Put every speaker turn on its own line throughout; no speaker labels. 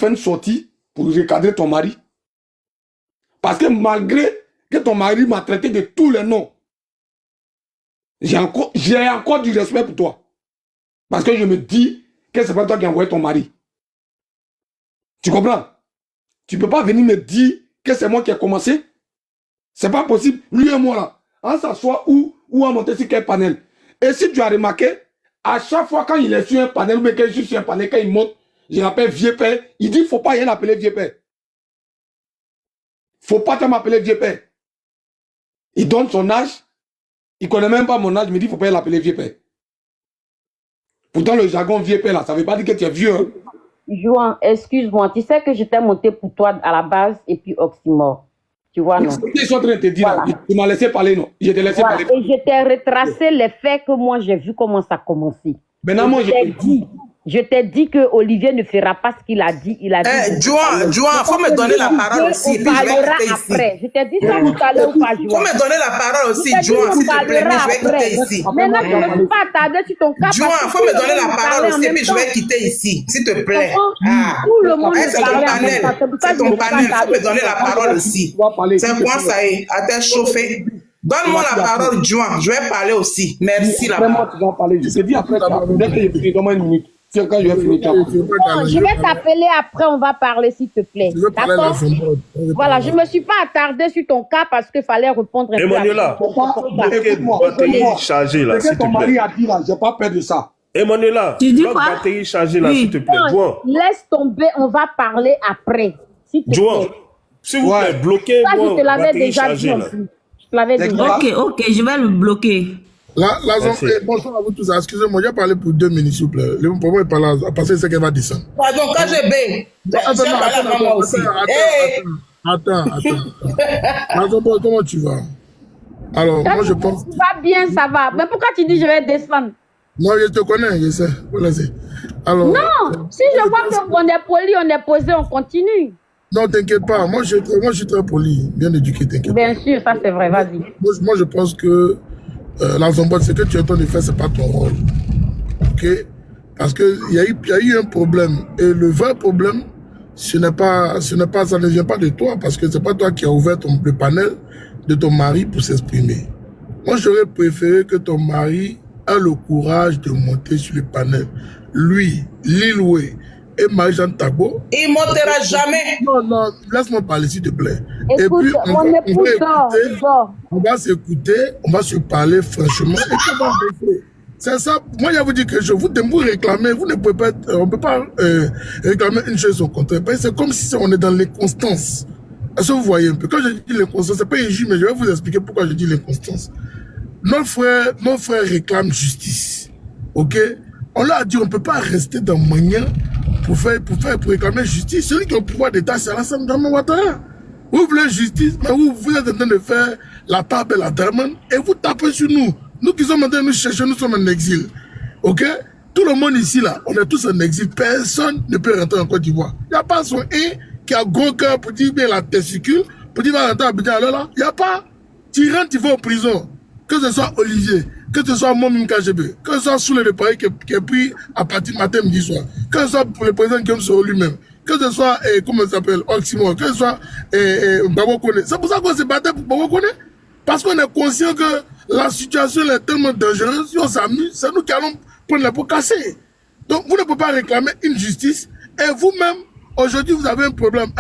fait une sortie pour recadrer ton mari. Parce que malgré que ton mari m'a traité de tous les noms, j'ai encore du respect pour toi. Parce que je me dis que c'est pas toi qui as envoyé ton mari. Tu comprends? Tu ne peux pas venir me dire que c'est moi qui ai commencé. C'est pas possible. Lui et moi, là, on s'assoit ou on monte sur quel panel. Et si tu as remarqué, à chaque fois quand il est sur un panel, ou que je suis sur un panel, quand il monte, je l'appelle vieux père. Il dit, il ne faut pas rien appeler vieux père. Il ne faut pas m'appeler vieux père. Il donne son âge. Il ne connaît même pas mon âge. Il me dit, il ne faut pas l'appeler vieux père. Pourtant, le jargon vieux père, là, ça ne veut pas dire que tu es vieux. Hein?
Juan, excuse-moi. Tu sais que je t'ai monté pour toi à la base et puis Oxymore. Tu vois, non?
Je suis en train de te dire, voilà. Tu m'as laissé parler, non? Je t'ai laissé parler.
Et je t'ai retracé les faits que moi, j'ai vu comment ça a commencé.
Maintenant, moi,
je t'ai dit que Olivier ne fera pas ce qu'il a dit. Il a dit.
Juan, faut me donner la parole aussi.
On parlera après. Je t'ai dit ça tout à l'heure ou pas, Juan?
Faut me donner la parole aussi, Juan, s'il te plaît. Je vais quitter ici.
Maintenant, tu ne peux pas attarder sur ton cas.
Juan, faut me donner la parole aussi, et puis je vais quitter ici, s'il te plaît.
Tout le monde
c'est ton panel. C'est ton panel. Faut me donner la parole aussi. C'est quoi ça est? À t'être chauffé. Donne-moi la parole, Juan. Je vais parler aussi. Merci là.
Vraiment, tu vas parler. Je te dis après, dès que je finis, donne-moi une minute. Quand je vais finir,
je vais t'appeler après, on va parler, s'il te plaît. D'accord? Voilà, je ne me suis pas attardée sur ton cas parce qu'il fallait répondre.
Emmanuela, batterie chargée là, s'il te plaît.
Ton mari a dit là, j'ai pas peur de ça.
Emmanuela, batterie chargée là, s'il te plaît. Juan.
Laisse tomber, on va parler après.
Juan, s'il vous plaît, bloquez.
Ça, je te l'avais déjà dit.
Ok, je vais le bloquer.
Bonsoir à vous tous. Excusez-moi, j'ai parlé pour 2 minutes, s'il vous plaît. Le problème est pas là, parce que c'est qu'elle va descendre.
Pardon, quand je vais.
Attends, comment tu vas? Alors, moi, je pense.
Ça va bien, ça va. Mais pourquoi tu dis je vais descendre?
Non, je te connais, je sais. Alors,
non, si je vois qu'on est poli, on est posé, on continue.
Non, t'inquiète pas. Moi, je suis très poli, bien éduqué, t'inquiète pas.
Bien sûr, ça c'est vrai, vas-y.
Moi, je pense que la Zambode, ce que tu es en train de faire, ce n'est pas ton rôle. Ok? Parce qu'il y a eu un problème. Et le vrai problème, ça ne vient pas de toi, parce que ce n'est pas toi qui as ouvert le panel de ton mari pour s'exprimer. Moi, j'aurais préféré que ton mari ait le courage de monter sur le panel. Lui, Lilwe et Marie-Jeanne Tagbo.
Il ne montera jamais.
Non, laisse-moi parler, s'il te plaît.
Écoute,
et puis, on va s'écouter, on va se parler franchement. C'est ça. Moi, je vous dis que vous réclamez, vous ne pouvez pas, on ne peut pas réclamer une chose au contraire. C'est comme si on est dans l'inconstance. Est-ce que vous voyez un peu? Quand je dis l'inconstance, ce n'est pas injuste, mais je vais vous expliquer pourquoi je dis l'inconstance. Nos frères réclament justice. Ok? On leur a dit on ne peut pas rester dans Mania pour réclamer justice. Celui qui a le pouvoir d'État, c'est Alassane Dramane Ouattara. Vous voulez justice, mais vous êtes en train de faire la table et la Dramane et vous tapez sur nous. Nous qui sommes en train de nous chercher, nous sommes en exil. Ok? Tout le monde ici, là, on est tous en exil. Personne ne peut rentrer en Côte d'Ivoire. Il n'y a pas son qui a gros cœur pour dire bien la testicule, pour dire va rentrer à Abidjan. Alors là, il n'y a pas. Tu rentres, tu vas en prison. Que ce soit Olivier, que ce soit moi-même KGB, que ce soit Soule de Paris qui est pris à partir du matin, midi, soir, que ce soit pour le président Guillaume Soro lui-même, que ce soit, comment ça s'appelle, Oxymore, que ce soit Babo Kone. C'est pour ça qu'on s'est battu pour Babo Kone. Parce qu'on est conscient que la situation est tellement dangereuse, si on s'amuse, c'est nous qui allons prendre les pots cassés. Donc vous ne pouvez pas réclamer une justice, et vous-même, aujourd'hui, vous avez un problème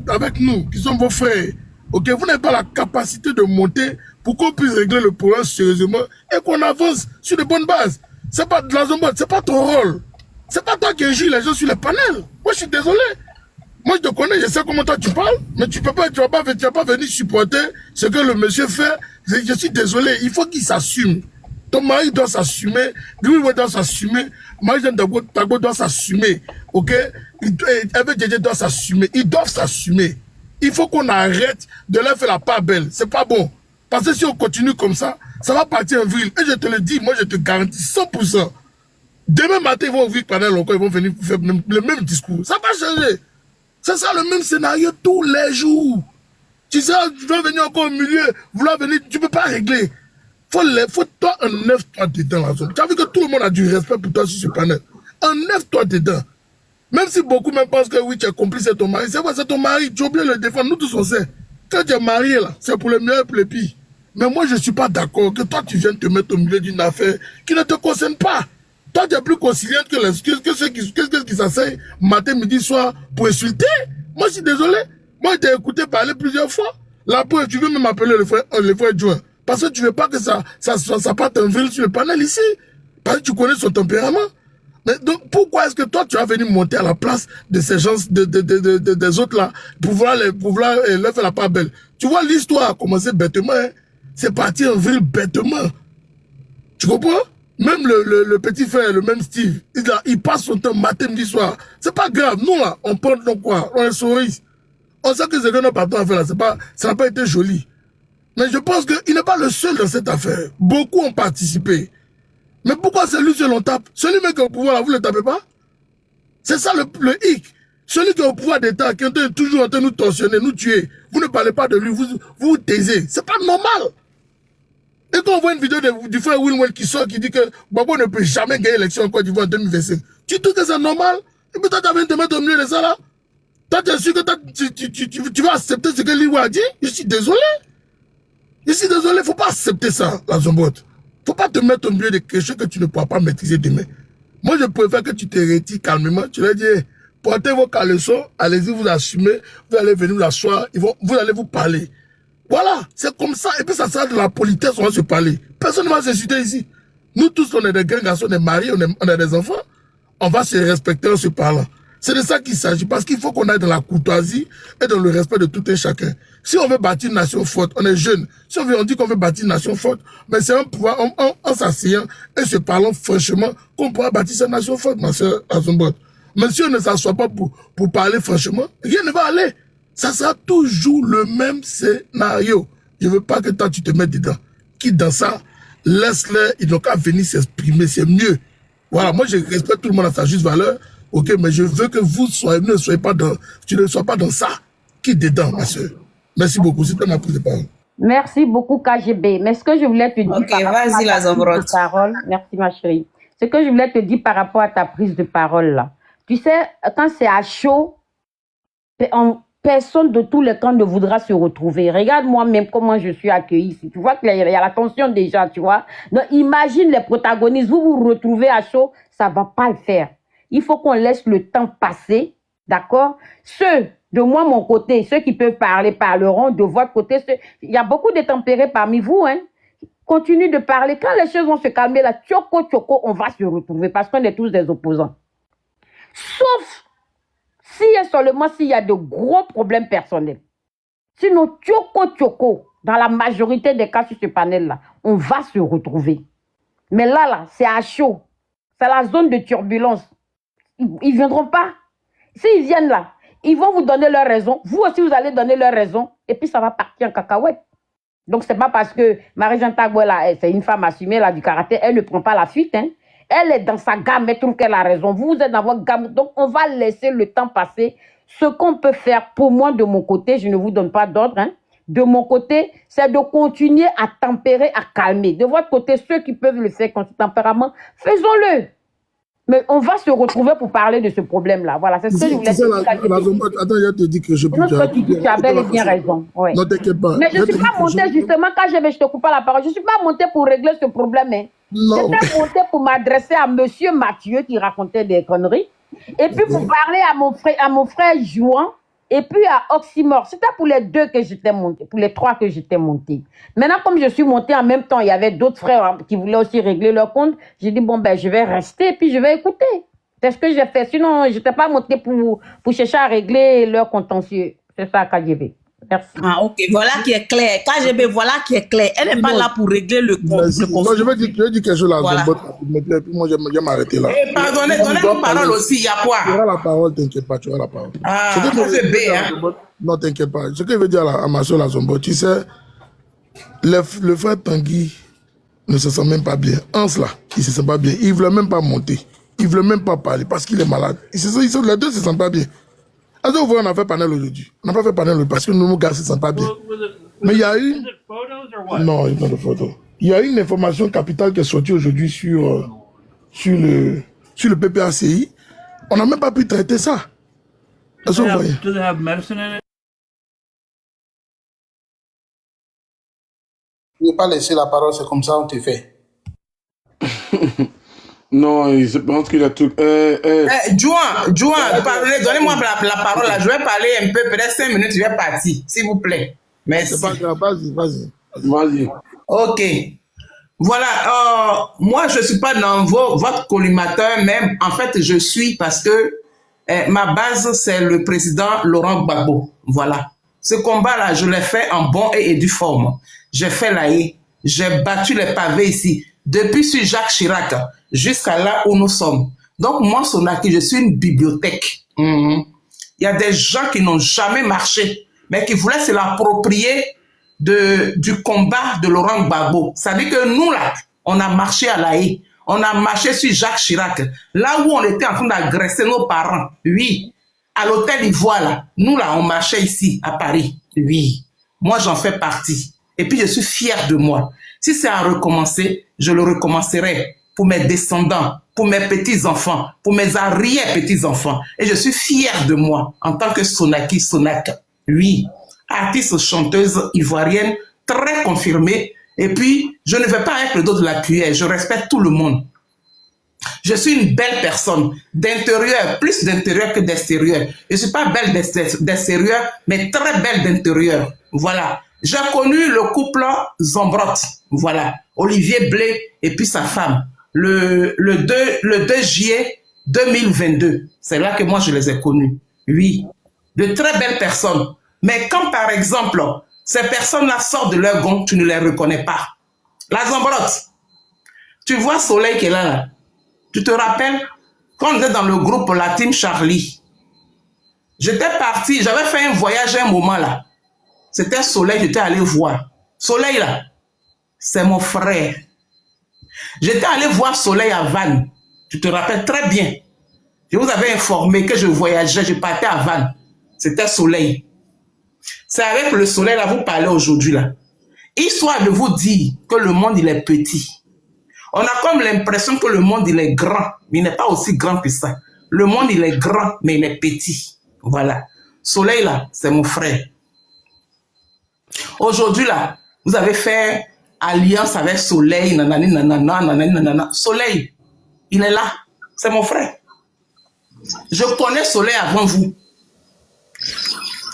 avec nous, qui sommes vos frères. Ok, vous n'avez pas la capacité de monter pour qu'on puisse régler le problème sérieusement et qu'on avance sur de bonnes bases. C'est pas de la zone, c'est pas ton rôle. C'est pas toi qui injure les gens sur les panels. Moi, je suis désolé. Moi, je te connais, je sais comment toi tu parles, mais tu vas pas venir supporter ce que le monsieur fait. Je suis désolé, il faut qu'il s'assume. Ton mari doit s'assumer, lui doit s'assumer, Marie-Jeanne Tagbo doit s'assumer, ok? Eve Djedje doit s'assumer, ils doivent s'assumer. Il faut qu'on arrête de leur faire la part belle. C'est pas bon. Parce que si on continue comme ça, ça va partir en vrille. Et je te le dis, moi je te garantis 100%. Demain matin, ils vont ouvrir le panel encore, ils vont venir faire le même discours. Ça va changer. C'est ça le même scénario tous les jours. Tu sais, tu dois venir encore au milieu, vouloir venir, tu ne peux pas régler. Faut toi enlève-toi dedans la zone. Tu as vu que tout le monde a du respect pour toi sur ce panel. Enlève-toi dedans. Même si beaucoup même pensent que oui, tu es complice, c'est ton mari. C'est vrai, c'est ton mari. Tu oublies le défendre. Nous tous on sait. Quand tu es marié, là, c'est pour le meilleur et pour le pire. Mais moi, je ne suis pas d'accord que toi, tu viennes te mettre au milieu d'une affaire qui ne te concerne pas. Toi, tu es plus conciliante que ceux qui s'asseyent matin, midi, soir pour insulter. Moi, je suis désolé. Moi, je t'ai écouté parler plusieurs fois. La preuve, tu veux même appeler le frère Joint. Parce que tu ne veux pas que ça parte en ville sur le panel ici. Parce que tu connais son tempérament. Mais donc, pourquoi est-ce que toi, tu as venu monter à la place de ces gens, des autres là, pour vouloir leur faire la part belle? Tu vois, l'histoire a commencé bêtement. Hein? C'est parti en vrille bêtement. Tu comprends? Même le petit frère, le même Steve, il passe son temps matin, midi, soir. C'est pas grave. Nous là, on porte donc quoi? On est souris. On sait que ce que nos patrons ont fait là, ça n'a pas été joli. Mais je pense qu'il n'est pas le seul dans cette affaire. Beaucoup ont participé. Mais pourquoi c'est lui seul on tape? Celui qui est au pouvoir, là, vous ne le tapez pas? C'est ça le hic. Celui qui est au pouvoir d'État, qui est toujours en train de nous torsionner, nous tuer, vous ne parlez pas de lui, vous vous taisez. C'est pas normal. Et quand on voit une vidéo du frère Wilwell qui sort, qui dit que Gbagbo ne peut jamais gagner l'élection en Côte d'Ivoire en 2025, tu trouves que c'est normal? Et puis toi, tu viens de te mettre au milieu de ça là? Toi, tu es sûr que tu vas accepter ce que Liwa a dit? Je suis désolé. Je suis désolé, il ne faut pas accepter ça, la Zombote. Il ne faut pas te mettre au milieu de quelque chose que tu ne pourras pas maîtriser demain. Moi, je préfère que tu te retires calmement. Tu leur dis, hey, portez vos caleçons, allez-y, vous assumez, vous allez venir vous asseoir, vous allez vous parler. Voilà, c'est comme ça. Et puis ça sera de la politesse, on va se parler. Personne ne va s'insulter ici. Nous tous, on est des grands garçons, on est mariés, on a des enfants. On va se respecter en se parlant. C'est de ça qu'il s'agit, parce qu'il faut qu'on aille dans la courtoisie et dans le respect de tout un chacun. Si on veut bâtir une nation forte, on est jeune. Si on dit qu'on veut bâtir une nation forte, mais c'est en s'asseyant et se parlant franchement qu'on pourra bâtir cette nation forte, ma soeur Azombote. Mais si on ne s'assoit pas pour parler franchement, rien ne va aller. Ça sera toujours le même scénario. Je ne veux pas que toi tu te mettes dedans. Quitte dans ça, laisse-les, ils n'ont qu'à venir s'exprimer, c'est mieux. Voilà, moi je respecte tout le monde à sa juste valeur. Ok, mais je veux que vous ne soyez pas dans, tu ne sois pas dans ça. Qui dedans, ma soeur? Merci beaucoup. C'était ma prise de parole.
Merci beaucoup, KGB. Mais ce que je voulais te dire
par rapport à ta prise
de parole, merci ma chérie. Ce que je voulais te dire par rapport à ta prise de parole là. Tu sais, quand c'est à chaud, personne de tous les camps ne voudra se retrouver. Regarde moi-même comment je suis accueillie ici. Tu vois qu'il y a la tension déjà, tu vois. Donc imagine les protagonistes, vous vous retrouvez à chaud, ça ne va pas le faire. Il faut qu'on laisse le temps passer, d'accord? Ceux de moi, mon côté, ceux qui peuvent parler, parleront. De votre côté, il y a beaucoup de tempérés parmi vous, hein? Continue de parler. Quand les choses vont se calmer, là, tchoko, on va se retrouver parce qu'on est tous des opposants. Sauf s'il y a de gros problèmes personnels. Sinon, tchoko, dans la majorité des cas sur ce panel-là, on va se retrouver. Mais là, c'est à chaud. C'est la zone de turbulence. Ils ne viendront pas. S'ils viennent là, ils vont vous donner leurs raisons. Vous aussi, vous allez donner leurs raisons. Et puis, ça va partir en cacahuète. Donc, ce n'est pas parce que Marie-Jeanne Tagbo, c'est une femme assumée, elle a du caractère, elle ne prend pas la fuite. Hein. Elle est dans sa gamme, elle trouve qu'elle a raison. Vous êtes dans votre gamme. Donc, on va laisser le temps passer. Ce qu'on peut faire, pour moi, de mon côté, je ne vous donne pas d'ordre. Hein. De mon côté, c'est de continuer à tempérer, à calmer. De votre côté, ceux qui peuvent le faire contre ce tempérament, faisons-le. Mais on va se retrouver pour parler de ce problème-là. Voilà, c'est ce que je voulais dire.
Attends, je te dis que je peux...
Tu as bel et bien raison. Ouais.
Non, t'inquiète pas.
Mais je ne suis pas montée, justement, quand je te coupe la parole, je ne suis pas montée pour régler ce problème. Hein. J'étais montée pour m'adresser à monsieur Mathieu qui racontait des conneries. Et puis pour parler à mon frère Jouan. Et puis à Oxymore, c'était pour les deux que j'étais montée, pour les trois que j'étais montée. Maintenant, comme je suis montée en même temps, il y avait d'autres frères qui voulaient aussi régler leur compte. J'ai dit, bon, ben, je vais rester et puis je vais écouter. C'est ce que j'ai fait. Sinon, je n'étais pas montée pour chercher à régler leur contentieux. C'est ça, KGB. Merci.
Ah, ok. Voilà qui est clair. KGB, voilà qui est clair. Elle n'est pas là pour régler le conflit.
Non, je vais dire quelque chose là. Voilà. Moi, je vais m'arrêter là.
Et pardonnez, donnez-moi parole aussi, il y a quoi?
Tu auras la parole, t'inquiète pas, tu auras la parole.
Ah, c'est bien, hein?
Non, t'inquiète pas. Ce que je veux dire à ma soeur, la Zombo, tu sais, le frère Tanguy ne se sent même pas bien. Hans, là, il ne se sent pas bien. Il ne veut même pas monter. Il ne veut même pas parler parce qu'il est malade. Les deux ne se sentent pas bien. Alors, on a fait panel aujourd'hui. On n'a pas fait panel parce que nos gars ne se sentent pas bien. Mais il y a eu... Non, il n'y a pas de photos. Il y a eu une information capitale qui est sortie aujourd'hui sur le PPACI. On n'a même pas pu traiter ça. Est-ce que vous voyez?
Do they have medicine in it?
Tu ne veux pas laisser la parole, c'est comme ça on te fait.
Non, je pense qu'il a tout.
Juan, donnez-moi la parole là. Je vais parler un peu, peut-être 5 minutes, je vais partir, s'il vous plaît. Merci.
C'est pas grave, vas-y.
Vas-y.
Ok. Voilà, moi je ne suis pas dans votre collimateur, même en fait je suis parce que ma base c'est le président Laurent Gbagbo. Voilà. Ce combat-là, je l'ai fait en bon et due forme. J'ai fait la haie, j'ai battu les pavés ici, depuis sur Jacques Chirac jusqu'à là où nous sommes. Donc moi, Sonaki, je suis une bibliothèque. Il y a des gens qui n'ont jamais marché, mais qui voulaient se l'approprier du combat de Laurent Gbagbo. Ça veut dire que nous, là, on a marché à la haie. On a marché sur Jacques Chirac. Là où on était en train d'agresser nos parents. Oui. À l'hôtel Ivoire, là. Nous, là, on marchait ici, à Paris. Oui. Moi, j'en fais partie. Et puis, je suis fier de moi. Si c'est à recommencer, je le recommencerai pour mes descendants, pour mes petits-enfants, pour mes arrière-petits-enfants. Et je suis fier de moi en tant que Sonaki Sonak. Oui. Artiste chanteuse ivoirienne, très confirmée. Et puis, je ne vais pas être le dos de la cuillère. Je respecte tout le monde. Je suis une belle personne, d'intérieur, plus d'intérieur que d'extérieur. Je ne suis pas belle d'extérieur, mais très belle d'intérieur. Voilà. J'ai connu le couple Zombrot. Voilà. Olivier Blé et puis sa femme. Le 2 juillet 2022. C'est là que moi, je les ai connus. Oui. De très belles personnes. Mais quand, par exemple, ces personnes-là sortent de leur gond, tu ne les reconnais pas. La Zambrotte, tu vois Soleil qui est là. Tu te rappelles, quand on était dans le groupe La Team Charlie, j'étais parti, j'avais fait un voyage à un moment là. C'était Soleil, j'étais allé voir. Soleil là, c'est mon frère. J'étais allé voir Soleil à Vannes. Tu te rappelles très bien. Je vous avais informé que je voyageais, je partais à Vannes. C'était Soleil. C'est avec le soleil là, vous parlez aujourd'hui là. Histoire de vous dire que le monde il est petit. On a comme l'impression que le monde il est grand, mais il n'est pas aussi grand que ça. Le monde il est grand, mais il est petit. Voilà. Soleil là, c'est mon frère. Aujourd'hui là, vous avez fait alliance avec Soleil, nanani, nanana, nanani, nanana. Soleil, il est là. C'est mon frère. Je connais Soleil avant vous.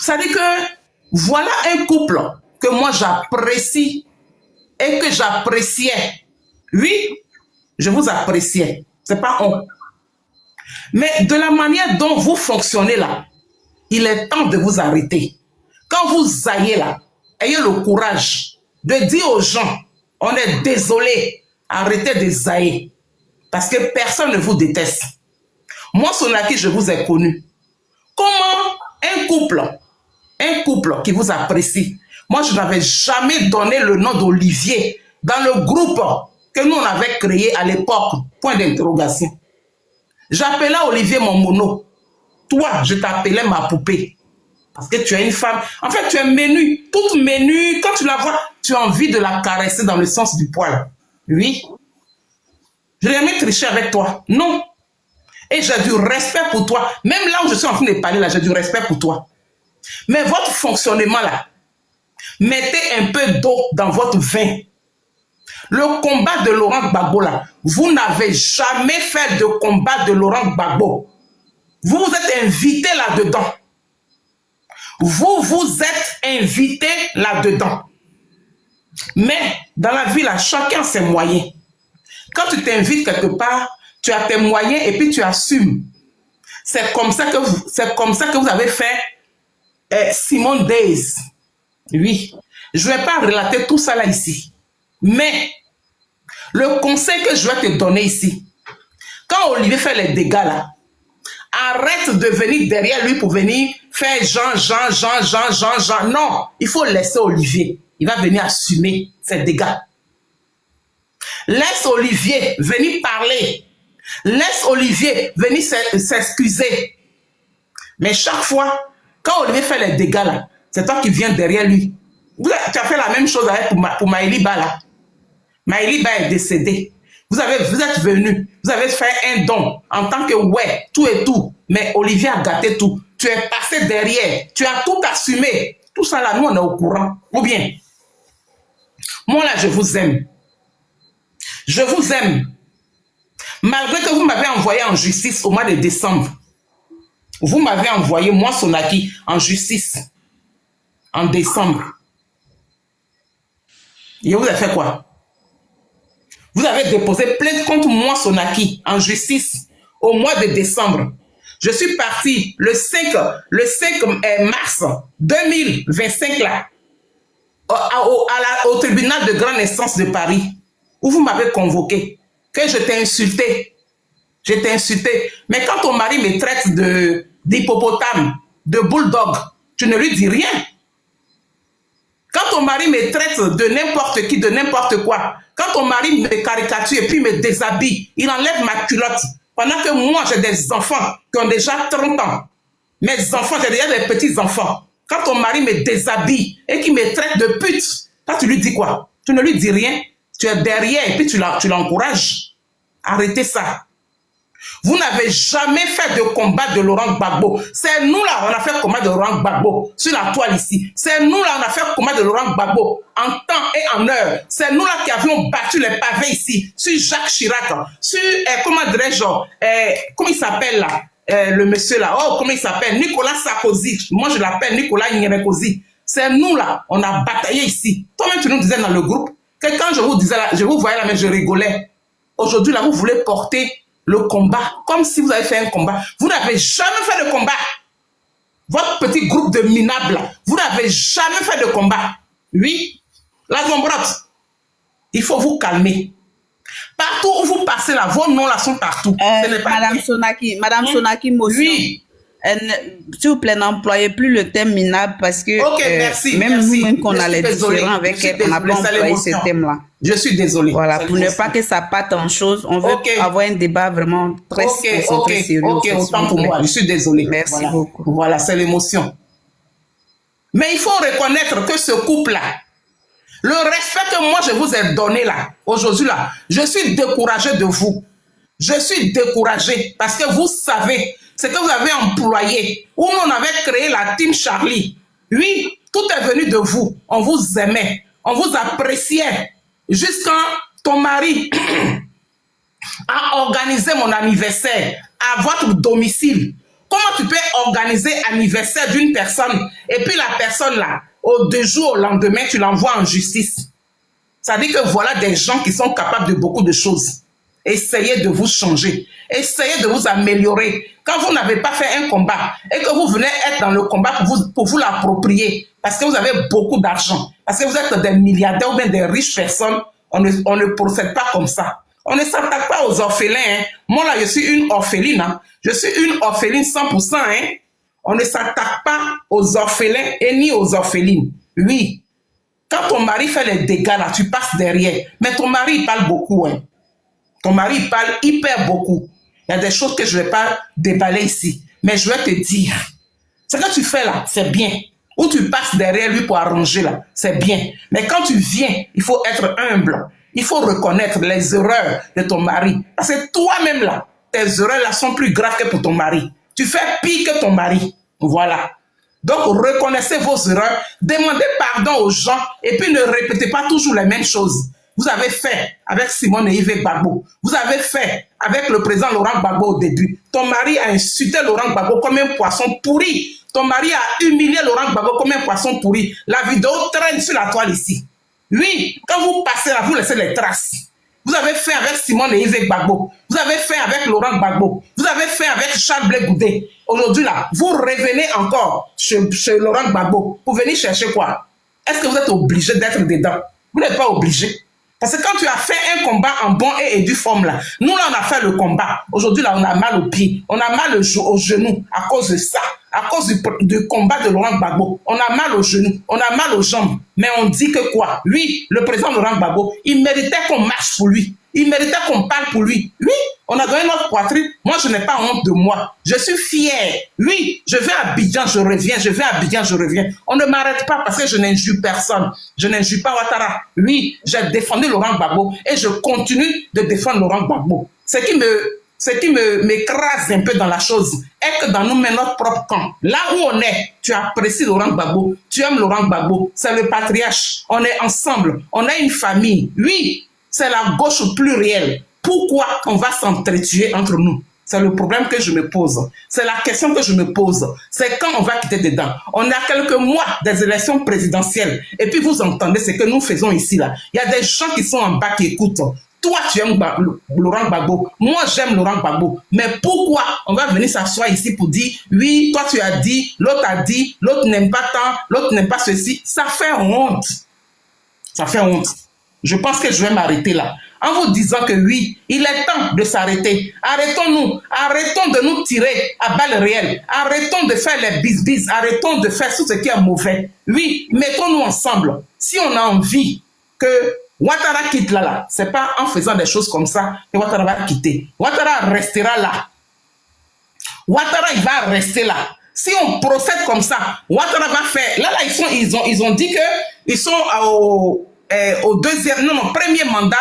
Ça dit que voilà un couple que moi j'apprécie et que j'appréciais. Oui, je vous appréciais. C'est pas on. Mais de la manière dont vous fonctionnez là, il est temps de vous arrêter. Quand vous zaillez là, ayez le courage de dire aux gens, on est désolé, arrêtez de zailler. Parce que personne ne vous déteste. Moi, Sonaki, je vous ai connu. Comment un couple qui vous apprécie. Moi, je n'avais jamais donné le nom d'Olivier dans le groupe que nous on avait créé à l'époque. Point d'interrogation. J'appelais Olivier mon mono. Toi, je t'appelais ma poupée. Parce que tu es une femme. En fait, tu es menue. Toute menue. Quand tu la vois, tu as envie de la caresser dans le sens du poil. Oui. Je n'ai jamais triché avec toi. Non. Et j'ai du respect pour toi. Même là où je suis en train de parler, là, j'ai du respect pour toi. Mais votre fonctionnement là, mettez un peu d'eau dans votre vin. Le combat de Laurent Gbagbo là, vous n'avez jamais fait de combat de Laurent Gbagbo. Vous vous êtes invité là-dedans. Vous vous êtes invité là-dedans. Mais dans la vie là, chacun ses moyens. Quand tu t'invites quelque part, tu as tes moyens et puis tu assumes. C'est comme ça que vous avez fait Simone Days. Oui. Je ne vais pas relater tout ça là ici. Mais le conseil que je vais te donner ici, quand Olivier fait les dégâts là, arrête de venir derrière lui pour venir faire Jean. Non, il faut laisser Olivier. Il va venir assumer ses dégâts. Laisse Olivier venir parler. Laisse Olivier venir s'excuser. Mais chaque fois, quand Olivier fait les dégâts là, c'est toi qui viens derrière lui. Tu as fait la même chose avec pour Maëliba là. Maëliba est décédée. Vous êtes venu, vous avez fait un don en tant que ouais, tout et tout. Mais Olivier a gâté tout. Tu es passé derrière, tu as tout assumé. Tout ça là, nous on est au courant. Ou bien, moi là, je vous aime. Je vous aime. Malgré que vous m'avez envoyé en justice au mois de décembre. Vous m'avez envoyé, moi Sonaki, en justice. En décembre. Et vous avez fait quoi? Vous avez déposé plainte contre moi, Sonaki, en justice, au mois de décembre. Je suis parti le 5 mars 2025, là, au tribunal de grande instance de Paris, où vous m'avez convoqué, que je t'ai insulté. Je t'ai insulté. Mais quand ton mari me traite d'hippopotame, de bulldog, tu ne lui dis rien. Quand ton mari me traite de n'importe qui, de n'importe quoi, quand ton mari me caricature et puis me déshabille, il enlève ma culotte. Pendant que moi, j'ai des enfants qui ont déjà 30 ans. Mes enfants, j'ai déjà des petits-enfants. Quand ton mari me déshabille et qu'il me traite de pute, toi, tu lui dis quoi? Tu ne lui dis rien. Tu es derrière et puis tu l'encourages. Arrêtez ça. Vous n'avez jamais fait de combat de Laurent Gbagbo. C'est nous là, on a fait combat de Laurent Gbagbo sur la toile ici. C'est nous là, on a fait combat de Laurent Gbagbo en temps et en heure. C'est nous là qui avions battu les pavés ici sur Jacques Chirac, sur, comment dirais-je, comment il s'appelle là, le monsieur là, oh, comment il s'appelle, Nicolas Sarkozy. Moi je l'appelle Nicolas Sarkozy. C'est nous là, on a bataillé ici. Toi-même tu nous disais dans le groupe que quand je vous disais là, je vous voyais là, mais je rigolais. Aujourd'hui là, vous voulez porter le combat, comme si vous avez fait un combat. Vous n'avez jamais fait de combat. Votre petit groupe de minables, vous n'avez jamais fait de combat. Oui, la Zombrotte, il faut vous calmer. Partout où vous passez là, vos noms là sont partout. Ce n'est pas
Madame Sonaki, Motion.
Oui.
S'il vous plaît, n'employez plus le terme minable parce que même nous-mêmes qu'on a les différents avec elle, on n'a pas employé ce thème-là.
Je suis désolé.
Voilà, pour ne pas que ça parte en chose, on veut avoir un débat vraiment très sérieux.
Ok, autant pour moi, je suis désolé.
Merci beaucoup.
Voilà, c'est l'émotion. Mais il faut reconnaître que ce couple-là, le respect que moi je vous ai donné là, aujourd'hui là, je suis découragé de vous. Je suis découragé parce que vous savez ce que vous avez employé, où on avait créé la Team Charlie. Oui, tout est venu de vous. On vous aimait, on vous appréciait. Jusqu'à ton mari a organisé mon anniversaire à votre domicile. Comment tu peux organiser l'anniversaire d'une personne et puis la personne là, au 2 jours au lendemain, tu l'envoies en justice? Ça dit que voilà des gens qui sont capables de beaucoup de choses. Essayez de vous changer. Essayez de vous améliorer. Quand vous n'avez pas fait un combat et que vous venez être dans le combat pour vous l'approprier, parce que vous avez beaucoup d'argent, parce que vous êtes des milliardaires ou bien des riches personnes, on ne procède pas comme ça. On ne s'attaque pas aux orphelins. Hein. Moi là, je suis une orpheline. Hein. Je suis une orpheline 100%. Hein. On ne s'attaque pas aux orphelins et ni aux orphelines. Oui. Quand ton mari fait les dégâts là, tu passes derrière. Mais ton mari, il parle beaucoup. Hein. Ton mari, il parle hyper beaucoup. Il y a des choses que je ne vais pas déballer ici. Mais je vais te dire, ce que tu fais là, c'est bien. Ou tu passes derrière lui pour arranger là, c'est bien. Mais quand tu viens, il faut être humble. Il faut reconnaître les erreurs de ton mari. Parce que toi-même là, tes erreurs là sont plus graves que pour ton mari. Tu fais pire que ton mari. Voilà. Donc, reconnaissez vos erreurs, demandez pardon aux gens et puis ne répétez pas toujours les mêmes choses. Vous avez fait avec Simone et Yves Gbagbo. Vous avez fait avec le président Laurent Gbagbo au début. Ton mari a insulté Laurent Gbagbo comme un poisson pourri. Ton mari a humilié Laurent Gbagbo comme un poisson pourri. La vidéo traîne sur la toile ici. Oui, quand vous passez là, vous laissez les traces. Vous avez fait avec Simone et Yves Gbagbo. Vous avez fait avec Laurent Gbagbo. Vous avez fait avec Charles Blé Goudé. Aujourd'hui là, vous revenez encore chez Laurent Gbagbo pour venir chercher quoi? Est-ce que vous êtes obligé d'être dedans? Vous n'êtes pas obligé. Parce que quand tu as fait un combat en bon et due forme là, nous là on a fait le combat. Aujourd'hui là on a mal aux pieds, on a mal aux genoux à cause de ça, à cause du combat de Laurent Gbagbo. On a mal aux genoux, on a mal aux jambes. Mais on dit que quoi? Lui, le président Laurent Gbagbo, il méritait qu'on marche pour lui. Il méritait qu'on parle pour lui. Oui, On a donné notre poitrine. Moi, je n'ai pas honte de moi. Je suis fière. Oui, je vais à Abidjan, je reviens. Je vais à Abidjan, je reviens. On ne m'arrête pas parce que je n'injure personne. Je n'injure pas Ouattara. Oui, j'ai défendu Laurent Gbagbo et je continue de défendre Laurent Gbagbo. Ce qui m'écrase un peu dans la chose est que dans nous, met notre propre camp. Là où on est, tu apprécies Laurent Gbagbo, tu aimes Laurent Gbagbo, c'est le patriarche. On est ensemble, on a une famille. Oui, c'est la gauche plurielle. Pourquoi on va s'entretuer entre nous? C'est le problème que je me pose. C'est la question que je me pose. C'est quand on va quitter dedans. On a quelques mois des élections présidentielles. Et puis vous entendez ce que nous faisons ici là. Il y a des gens qui sont en bas qui écoutent. Toi, tu aimes Laurent Gbagbo. Moi, j'aime Laurent Gbagbo. Mais pourquoi on va venir s'asseoir ici pour dire, oui, toi, tu as dit, l'autre n'aime pas tant, l'autre n'aime pas ceci. Ça fait honte. Ça fait honte. Je pense que je vais m'arrêter là. En vous disant que oui, il est temps de s'arrêter. Arrêtons-nous. Arrêtons de nous tirer à balles réelles. Arrêtons de faire les bis-bis. Arrêtons de faire tout ce qui est mauvais. Oui, mettons-nous ensemble. Si on a envie que Ouattara quitte là, c'est pas en faisant des choses comme ça que Ouattara va quitter. Ouattara restera là. Ouattara, il va rester là. Si on procède comme ça, Ouattara va faire... Là, ils ont dit qu'ils sont au premier mandat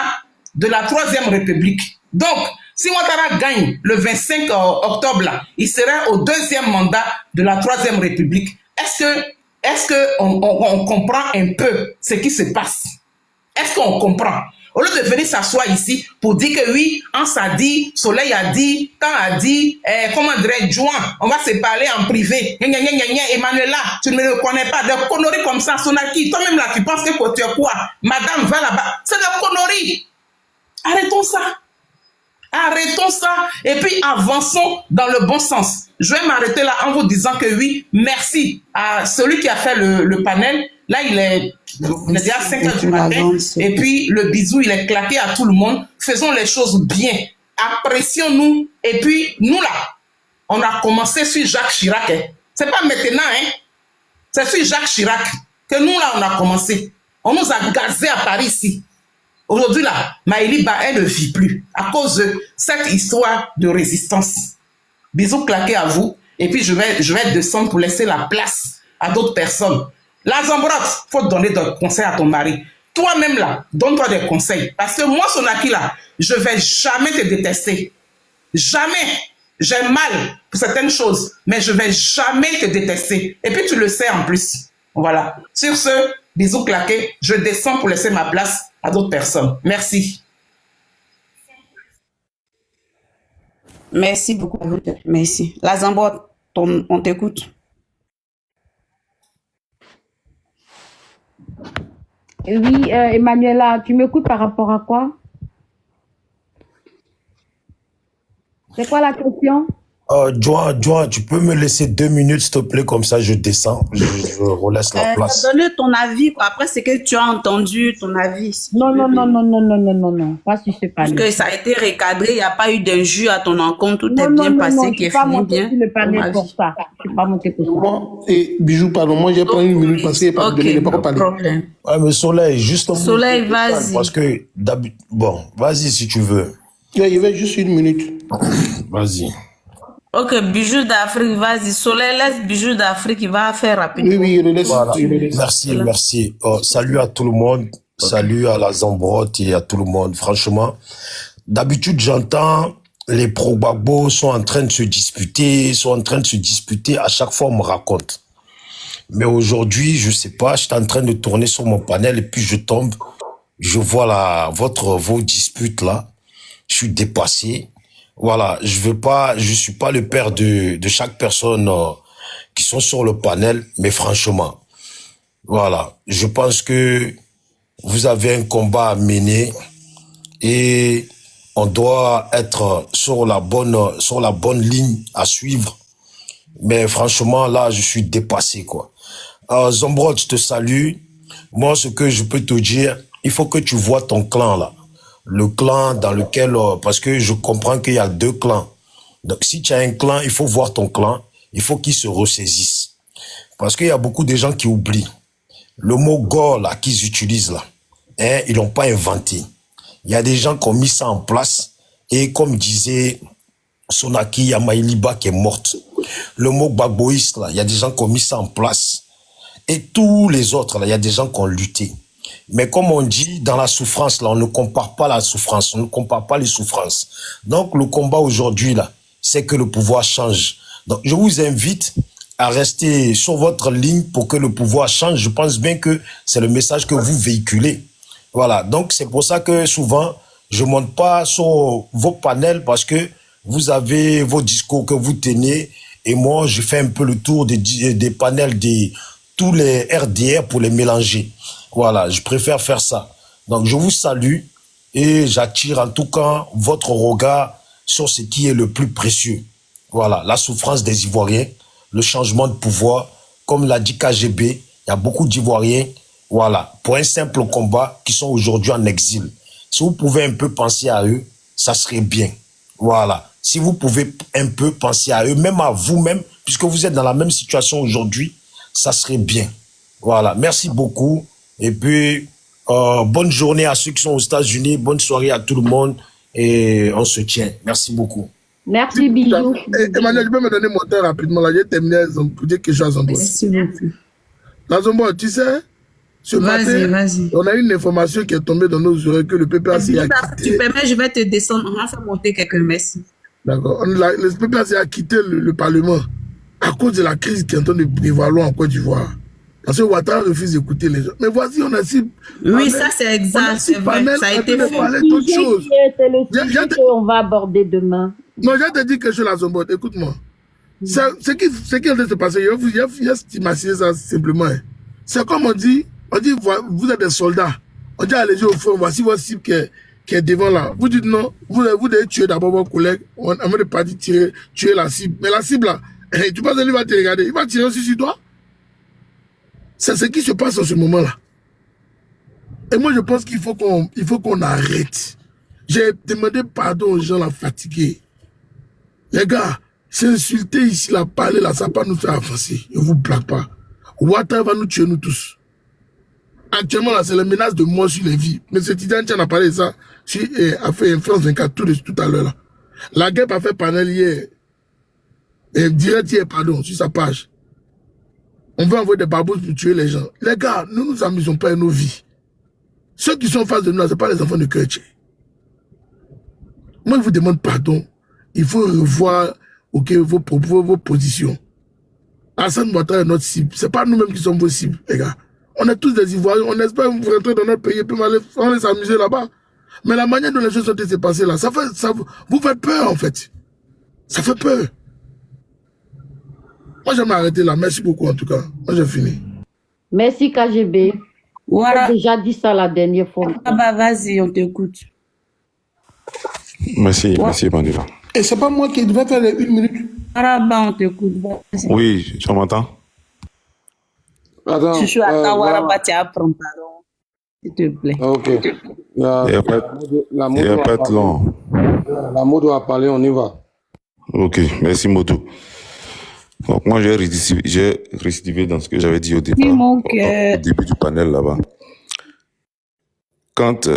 de la 3e République. Donc, si Ouattara gagne le 25 octobre, là, il serait au 2e mandat de la 3e République. Est-ce qu'on comprend un peu ce qui se passe? Est-ce qu'on comprend? Au lieu de venir s'asseoir ici pour dire que oui, Ans a dit, Soleil a dit, Temps a dit, comment dirais-je, Juan, on va se parler en privé. Emmanuela, tu ne me reconnais pas. Des conneries comme ça, Sonaki, toi-même là, tu penses que tu es quoi? Madame, va là-bas. C'est des conneries. Arrêtons ça. Arrêtons ça et puis avançons dans le bon sens. Je vais m'arrêter là en vous disant que oui, merci à celui qui a fait le panel. Là, il est déjà 5 heures du matin. Et puis, le bisou, il est claqué à tout le monde. Faisons les choses bien. Apprécions-nous. Et puis, nous là, on a commencé sur Jacques Chirac. Hein. C'est pas maintenant, hein. C'est sur Jacques Chirac que nous là, on a commencé. On nous a gazé à Paris ici. Aujourd'hui, là, Maëlie Ba, elle ne vit plus à cause de cette histoire de résistance. Bisous claqués à vous. Et puis, je vais descendre pour laisser la place à d'autres personnes. La Zambrotte, il faut donner des conseils à ton mari. Toi-même, là, donne-toi des conseils. Parce que moi, Sonaki, là, je ne vais jamais te détester. Jamais. J'ai mal pour certaines choses, mais je ne vais jamais te détester. Et puis, tu le sais en plus. Voilà. Sur ce, bisous claqués. Je descends pour laisser ma place à d'autres personnes. Merci.
Merci beaucoup. Merci. La Zambrotte, on t'écoute.
Oui, Emmanuela, tu m'écoutes par rapport à quoi? C'est quoi la question?
Joan, tu peux me laisser 2 minutes, s'il te plaît, comme ça je descends, je relaisse la place.
Donne ton avis, quoi. Après, c'est que tu as entendu ton avis. Si
non, pas si c'est pas.
Parce que ça a été recadré, il n'y a pas eu d'injure à ton encontre, tout est bien passé, qui est fini bien.
Le panel pour ça. Je ne suis pas monté pour ça.
Moi, et Bijou, pardon, moi j'ai pris 1 minute parce qu'il n'y a pas de parler.
Problème.
Ouais, mais Soleil, juste un moment.
Soleil, vas-y.
Parce que, bon, vas-y si tu veux.
Il y avait juste 1 minute.
Vas-y.
Ok, Bijou d'Afrique, vas-y. Soleil, laisse Bijou d'Afrique, il va faire rapidement.
Oui, je laisse.
Voilà. Merci. Salut à tout le monde. Salut à la Zambrotte et à tout le monde. Franchement, d'habitude, j'entends les pro-Gbagbo sont en train de se disputer, à chaque fois, on me raconte. Mais aujourd'hui, je sais pas, j'étais en train de tourner sur mon panel et puis je tombe, je vois vos disputes là. Je suis dépassé. Voilà, je suis pas le père de chaque personne qui sont sur le panel, mais franchement, voilà, je pense que vous avez un combat à mener et on doit être sur la bonne ligne à suivre. Mais franchement, là, je suis dépassé, quoi. Zambrotte, je te salue. Moi, ce que je peux te dire, il faut que tu vois ton clan, là. Le clan dans lequel, parce que je comprends qu'il y a 2 clans. Donc, si tu as un clan, il faut voir ton clan. Il faut qu'il se ressaisisse. Parce qu'il y a beaucoup de gens qui oublient. Le mot gore, là, qu'ils utilisent, là, hein, ils l'ont pas inventé. Il y a des gens qui ont mis ça en place Et comme disait Sonaki, il y a Maïliba qui est morte. Le mot gbagboïste, là, il y a des gens qui ont mis ça en place. Et tous les autres, là, il y a des gens qui ont lutté. Mais comme on dit, dans la souffrance, là, on ne compare pas la souffrance, on ne compare pas les souffrances. Donc, le combat aujourd'hui, là, c'est que le pouvoir change. Donc, je vous invite à rester sur votre ligne pour que le pouvoir change. Je pense bien que c'est le message que vous véhiculez. Voilà. Donc, c'est pour ça que souvent, je ne monte pas sur vos panels parce que vous avez vos discours que vous tenez et moi, je fais un peu le tour des panels de tous les RDR pour les mélanger. Voilà, je préfère faire ça. Donc, je vous salue et j'attire en tout cas votre regard sur ce qui est le plus précieux. Voilà, la souffrance des Ivoiriens, le changement de pouvoir. Comme l'a dit KGB, il y a beaucoup d'Ivoiriens, voilà, pour un simple combat, qui sont aujourd'hui en exil. Si vous pouvez un peu penser à eux, ça serait bien. Voilà. Si vous pouvez un peu penser à eux, même à vous-même, puisque vous êtes dans la même situation aujourd'hui, ça serait bien. Voilà. Merci beaucoup. Et puis, bonne journée à ceux qui sont aux États-Unis. Bonne soirée à tout le monde. Et on se tient. Merci beaucoup.
Merci, bisous.
Emmanuel, tu peux me donner mon temps rapidement. Là, j'ai terminé pour dire quelque chose à Zombo.
Merci beaucoup.
La Zombo, tu sais, ce matin, on a une information qui est tombée dans nos oreilles que le PPAC a quitté.
Tu permets, je vais te descendre. On va faire monter quelques merci.
D'accord. Le PPAC a quitté le Parlement à cause de la crise qui est en train de prévaloir en Côte d'Ivoire. Parce que Ouattara refuse d'écouter les gens. Mais voici, on a si...
Oui, ça c'est exact, c'est vrai. Ça a été fait.
C'est le sujet qu'on va aborder demain.
Non, je te dis quelque chose, la Zombo. Écoute-moi. Ce qui est en train de se passer, il y a stigmatisé ça simplement. C'est comme on dit, vous êtes des soldats. On dit, allez au front, voici votre cible qui est devant là. Vous dites non, vous devez tuer d'abord vos collègues, avant de partir tuer la cible. Mais la cible là, tu penses que lui va te regarder, il va tirer aussi sur toi. C'est ce qui se passe en ce moment-là. Et moi, je pense qu'il faut qu'on arrête. J'ai demandé pardon aux gens là fatigués. Les gars, s'insulter ici, là, parler là, ça va pas nous faire avancer. Je ne vous blague pas. Ouattara va nous tuer, nous tous. Actuellement, là, c'est la menace de mort sur les vies. Mais ce Tidiane Tchane a parlé de ça, a fait un France 24 tout à l'heure. Là. La guerre a fait panel hier. Et direct hier, pardon, sur sa page. On veut envoyer des babous pour tuer les gens. Les gars, nous nous amusons pas à nos vies. Ceux qui sont en face de nous, ce n'est pas les enfants de Kérché. Moi, je vous demande pardon. Il faut revoir vos positions. Alassane Ouattara est notre cible. Ce n'est pas nous-mêmes qui sommes vos cibles, les gars. On est tous des Ivoiriens. On espère vous rentrer dans notre pays et puis on va s'amuser là-bas. Mais la manière dont les choses sont passées là, vous faites peur, en fait. Ça fait peur. Moi, je vais m'arrêter là. Merci beaucoup, en tout cas. Moi, j'ai fini.
Merci, KGB.
Voilà.
J'ai déjà dit ça la dernière fois.
Ah bah, vas-y, on t'écoute.
Merci, merci, Mandela.
Et c'est pas moi qui devais faire les 1 minute.
Ah bah, on t'écoute.
Oui, tu m'entends?
Je suis à Tawaraba, tu apprends, pardon. S'il te plaît.
Ok.
Il n'y a pas de long.
La moto a parlé, on y va.
Ok, merci, Moto. Donc, moi, j'ai récidivé dans ce que j'avais dit au départ, au début du panel là-bas. Quand,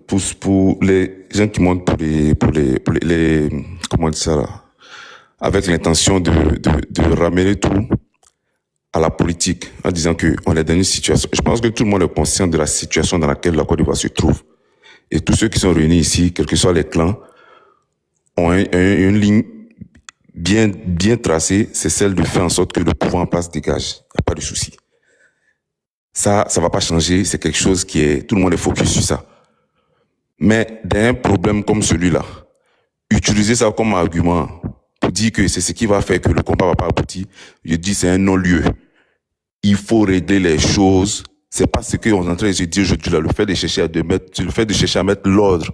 pour les gens qui montent pour les comment dire ça là, avec l'intention de ramener tout à la politique, en disant qu'on est dans une situation, je pense que tout le monde est conscient de la situation dans laquelle la Côte d'Ivoire se trouve. Et tous ceux qui sont réunis ici, quels que soient les clans, ont une ligne bien tracée, c'est celle de faire en sorte que le pouvoir en place dégage. Il n'y a pas de souci. Ça va pas changer, c'est quelque chose tout le monde est focus sur ça. Mais d'un problème comme celui-là, utiliser ça comme argument pour dire que c'est ce qui va faire que le combat va pas aboutir, je dis c'est un non-lieu. Il faut régler les choses. C'est pas ce qu'on est en train de se dire aujourd'hui là, le fait de chercher à mettre l'ordre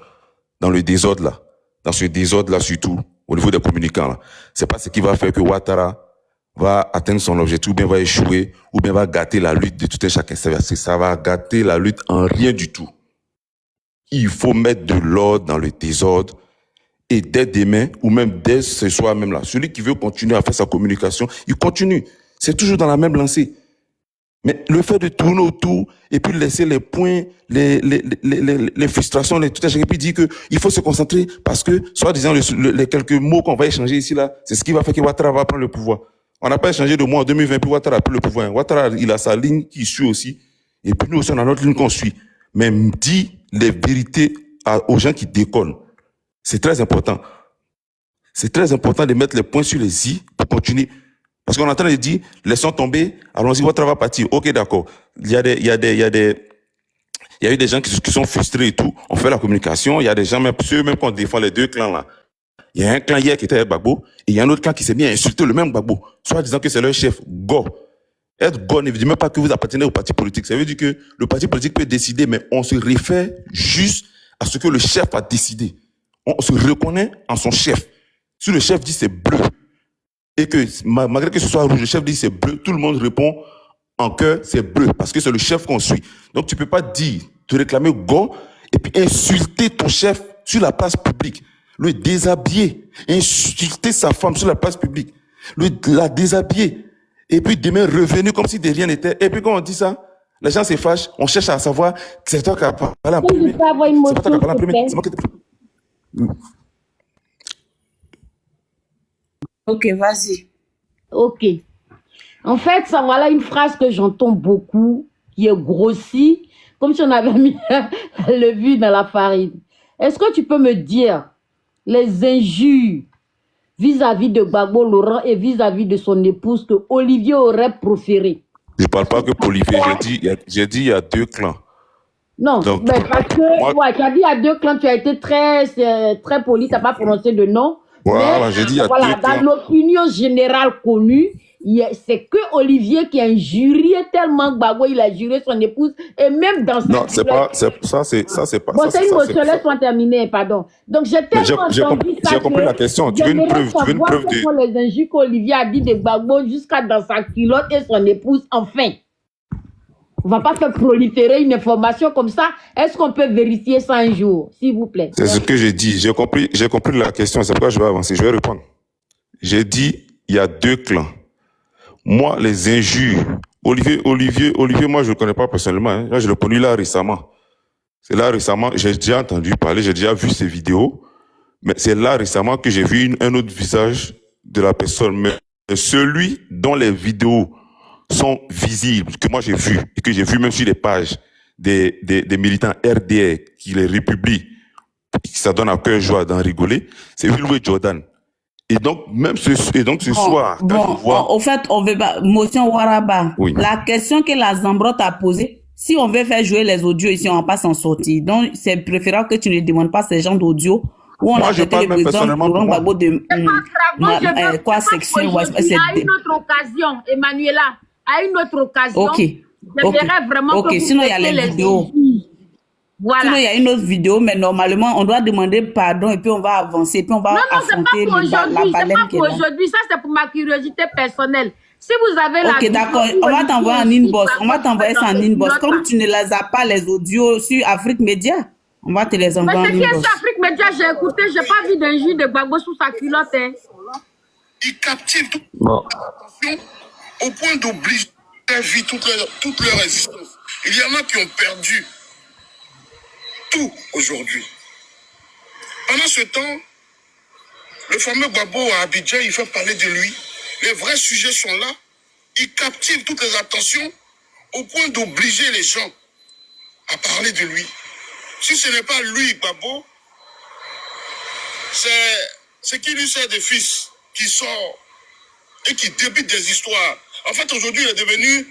dans le désordre là, dans ce désordre là surtout, au niveau des communicants là. C'est pas ce qui va faire que Ouattara va atteindre son objectif, ou bien va échouer, ou bien va gâter la lutte de tout un chacun. Ça va gâter la lutte en rien du tout. Il faut mettre de l'ordre dans le désordre, et dès demain, ou même dès ce soir même là, celui qui veut continuer à faire sa communication, il continue. C'est toujours dans la même lancée. Mais le fait de tourner autour et puis laisser les points, les frustrations, les tout et puis dire qu'il faut se concentrer parce que, soi-disant, les quelques mots qu'on va échanger ici, là, c'est ce qui va faire que Ouattara va prendre le pouvoir. On n'a pas échangé de mots en 2020, puis Ouattara a pris le pouvoir. Ouattara, il a sa ligne qui suit aussi. Et puis nous aussi, on a notre ligne qu'on suit. Mais dit les vérités aux gens qui décollent. C'est très important. C'est très important de mettre les points sur les i pour continuer. Parce qu'on est en train de dire, laissons tomber, allons-y, Ouattara va partir. Ok, d'accord. Il y a eu des gens qui sont frustrés et tout. On fait la communication. Il y a des gens, même ceux même qu'on défend les deux clans là. Il y a un clan hier qui était avec Gbagbo, et il y a un autre clan qui s'est mis à insulter le même Gbagbo, soit disant que c'est leur chef, Go. Être Go ne veut dire même pas que vous appartenez au parti politique. Ça veut dire que le parti politique peut décider, mais on se réfère juste à ce que le chef a décidé. On se reconnaît en son chef. Si le chef dit c'est bleu, et que malgré que ce soit rouge, le chef dit c'est bleu, tout le monde répond en cœur c'est bleu, parce que c'est le chef qu'on suit. Donc tu peux pas dire, te réclamer Go, et puis insulter ton chef sur la place publique. Le déshabiller, insulter sa femme sur la place publique, la déshabiller, et puis demain revenir comme si de rien n'était. Et puis quand on dit ça, les gens se fâchent, on cherche à savoir que c'est toi qui as parlé en premier. C'est pas toi qui as parlé en premier, c'est moi qui t'ai...
Ok, vas-y.
Ok. En fait, ça voilà une phrase que j'entends beaucoup, qui est grossie, comme si on avait mis le vu dans la farine. Est-ce que tu peux me dire les injures vis-à-vis de Gbagbo Laurent et vis-à-vis de son épouse que Olivier aurait proféré?
Je parle pas que pour Olivier, j'ai dit il y a deux clans.
Non, donc, mais parce que moi, tu as dit il y a deux clans, tu as été très poli, tu n'as pas prononcé de nom.
Voilà, j'ai dit il y a
voilà,
deux clans.
dans l'opinion générale connue, c'est que Olivier qui a injurié tellement Gbagbo, il a juré son épouse, et même dans sa...
Non, c'est pas, ça c'est pas...
Bon, c'est une motion, laisse-moi terminer, pardon. Donc, j'ai tellement entendu ça.
J'ai compris la question, tu veux une preuve de...
Quelles sont les injures qu'Olivier a dit de Gbagbo jusqu'à dans sa culotte et son épouse, enfin. On va pas faire proliférer une information comme ça. Est-ce qu'on peut vérifier ça un jour, s'il vous plaît?
C'est ce que j'ai dit. J'ai compris la question. C'est pourquoi je vais avancer. Je vais répondre. J'ai dit, il y a deux clans. Moi, les injures. Olivier, moi, je le connais pas personnellement. Hein. Là, je l'ai connu là récemment. C'est là récemment, j'ai déjà entendu parler, j'ai déjà vu ses vidéos. Mais c'est là récemment que j'ai vu un autre visage de la personne. Mais celui dont les vidéos sont visibles, que moi j'ai vu, et que j'ai vu même sur les pages des militants RDR qui les republient, ça donne à cœur joie d'en rigoler, c'est Willoué Jordan. Et donc, même ce soir, quand je vois...
Au fait, on veut pas, motion Waraba.
Oui.
La question que la Zambrotte a posée, si on veut faire jouer les audios ici, on va pas s'en sortir. Donc, c'est préférable que tu ne demandes pas ces gens d'audio où on a traité le président Laurent Gbagbo de quoi section.
À une autre occasion, Emmanuela, à une autre occasion,
ok, sinon il y a les vidéos.
Voilà.
Sinon il y a une autre vidéo, mais normalement on doit demander pardon et puis on va avancer, puis on va affronter la baleine qui est là.
Aujourd'hui, ça c'est pour ma curiosité personnelle. Si vous avez la
ok, d'accord, on va t'envoyer en inbox, on va t'envoyer ça en inbox. Comme tu ne les as pas les audios sur Afrique Média, on va te les envoyer en inbox.
Mais c'est qui est sur Afrique Média, j'ai écouté, j'ai pas vu d'injure de Gbagbo sous sa culotte. Hein.
Ils captivent toute l'attention au point d'obliger leur vie, toute leur existence. Il y en a qui ont perdu tout aujourd'hui. Pendant ce temps, le fameux Gbagbo à Abidjan, il fait parler de lui. Les vrais sujets sont là. Il captive toutes les attentions au point d'obliger les gens à parler de lui. Si ce n'est pas lui, Gbagbo, c'est qui lui sert des fils qui sort et qui débute des histoires. En fait, aujourd'hui, il est devenu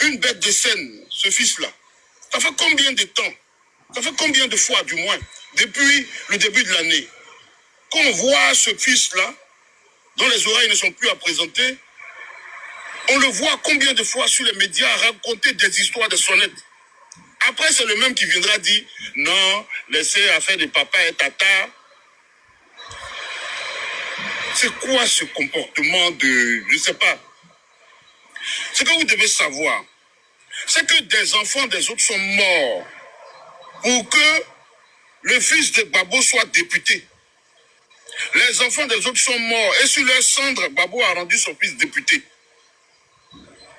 une bête de scène, ce fils-là. Ça fait combien de temps? Ça fait combien de fois, du moins, depuis le début de l'année, qu'on voit ce fils-là, dont les oreilles ne sont plus à présenter, on le voit combien de fois sur les médias raconter des histoires de sonnettes. Après, c'est le même qui viendra dire, non, laissez affaire de papa et tata. C'est quoi ce comportement de... Je ne sais pas. Ce que vous devez savoir, c'est que des enfants des autres sont morts pour que le fils de Gbagbo soit député. Les enfants des autres sont morts et sur leur cendre, Gbagbo a rendu son fils député.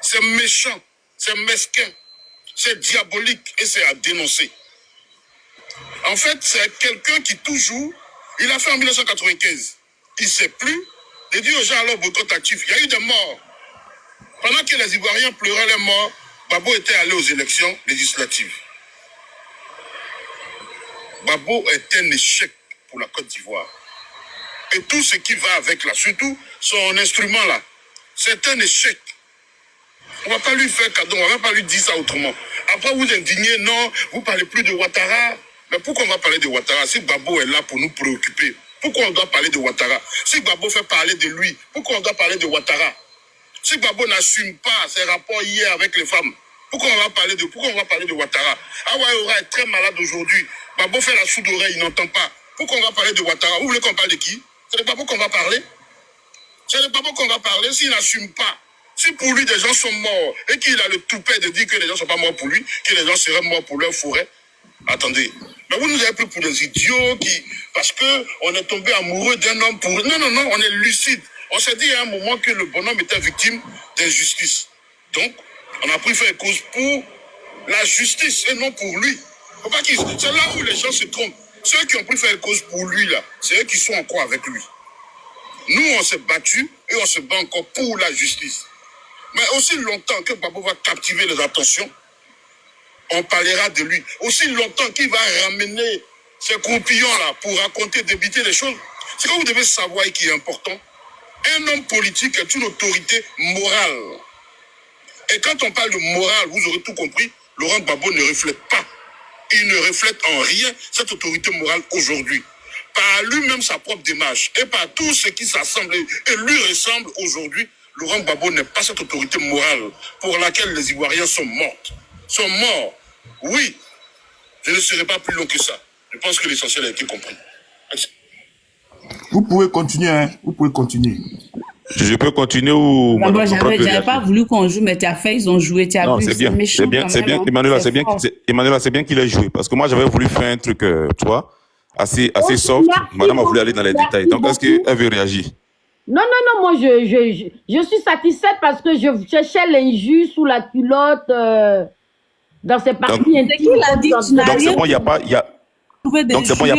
C'est méchant.
c'est mesquin, c'est diabolique et c'est à dénoncer. En fait, c'est quelqu'un qui toujours, il a fait en 1995, il ne sait plus, de dire aux gens alors boycott actif. Il y a eu des morts. Pendant que les Ivoiriens pleuraient les morts, Gbagbo était allé aux élections législatives. Gbagbo est un échec pour la Côte d'Ivoire. Et tout ce qui va avec là, surtout son instrument là, c'est un échec. On ne va pas lui faire cadeau, on ne va pas lui dire ça autrement. Après vous indignez, non, vous ne parlez plus de Ouattara. Mais pourquoi on va parler de Ouattara si Gbagbo est là pour nous préoccuper? Pourquoi on doit parler de Ouattara? Si Gbagbo fait parler de lui, pourquoi on doit parler de Ouattara? Si Gbagbo n'assume pas ses rapports hier avec les femmes, pourquoi on va parler de Ouattara? Awa Eora est très malade aujourd'hui. Gbagbo fait la sourde oreille, il n'entend pas. Pourquoi on va parler de Ouattara? Vous voulez qu'on parle de qui? C'est de Gbagbo qu'on va parler? C'est de Gbagbo qu'on va parler s'il n'assume pas. Si pour lui des gens sont morts et qu'il a le toupet de dire que les gens ne sont pas morts pour lui, que les gens seraient morts pour leur forêt, attendez. Mais vous nous avez pris pour des idiots parce qu'on est tombé amoureux d'un homme pour... Non, on est lucide. On s'est dit à un moment que le bonhomme était victime d'injustice. Donc, on a pris faire cause pour la justice et non pour lui. C'est là où les gens se trompent. Ceux qui ont pris faire cause pour lui, là, c'est eux qui sont encore avec lui. Nous, on s'est battus et on se bat encore pour la justice. Mais aussi longtemps que Gbagbo va captiver les attentions, on parlera de lui. Aussi longtemps qu'il va ramener ces croupillons-là pour raconter, débiter les choses. C'est que vous devez savoir qui est important. Un homme politique est une autorité morale. Et quand on parle de morale, vous aurez tout compris, Laurent Gbagbo ne reflète pas. Il ne reflète en rien cette autorité morale aujourd'hui. Par lui-même sa propre démarche et par tout ce qui s'assemble et lui ressemble aujourd'hui, Laurent Gbagbo n'est pas cette autorité morale pour laquelle les Ivoiriens sont morts. Oui, je ne serai pas plus long que ça. Je pense que l'essentiel a été compris. Merci.
Vous pouvez continuer, hein. Vous pouvez continuer.
Je peux continuer ou...
J'avais pas voulu qu'on joue, mais tu as fait, ils ont joué, tu as
non,
vu,
c'est bien, Emmanuela, c'est bien qu'il ait joué, parce que moi, j'avais voulu faire un truc, tu vois, assez soft. Madame a voulu aller dans les détails. Donc, est-ce qu'elle veut réagir?
Non, moi, je suis satisfaite parce que je cherchais l'injure sous la culotte dans ces parties intimes.
Donc, c'est bon, il n'y a pas... Donc, c'est bon, il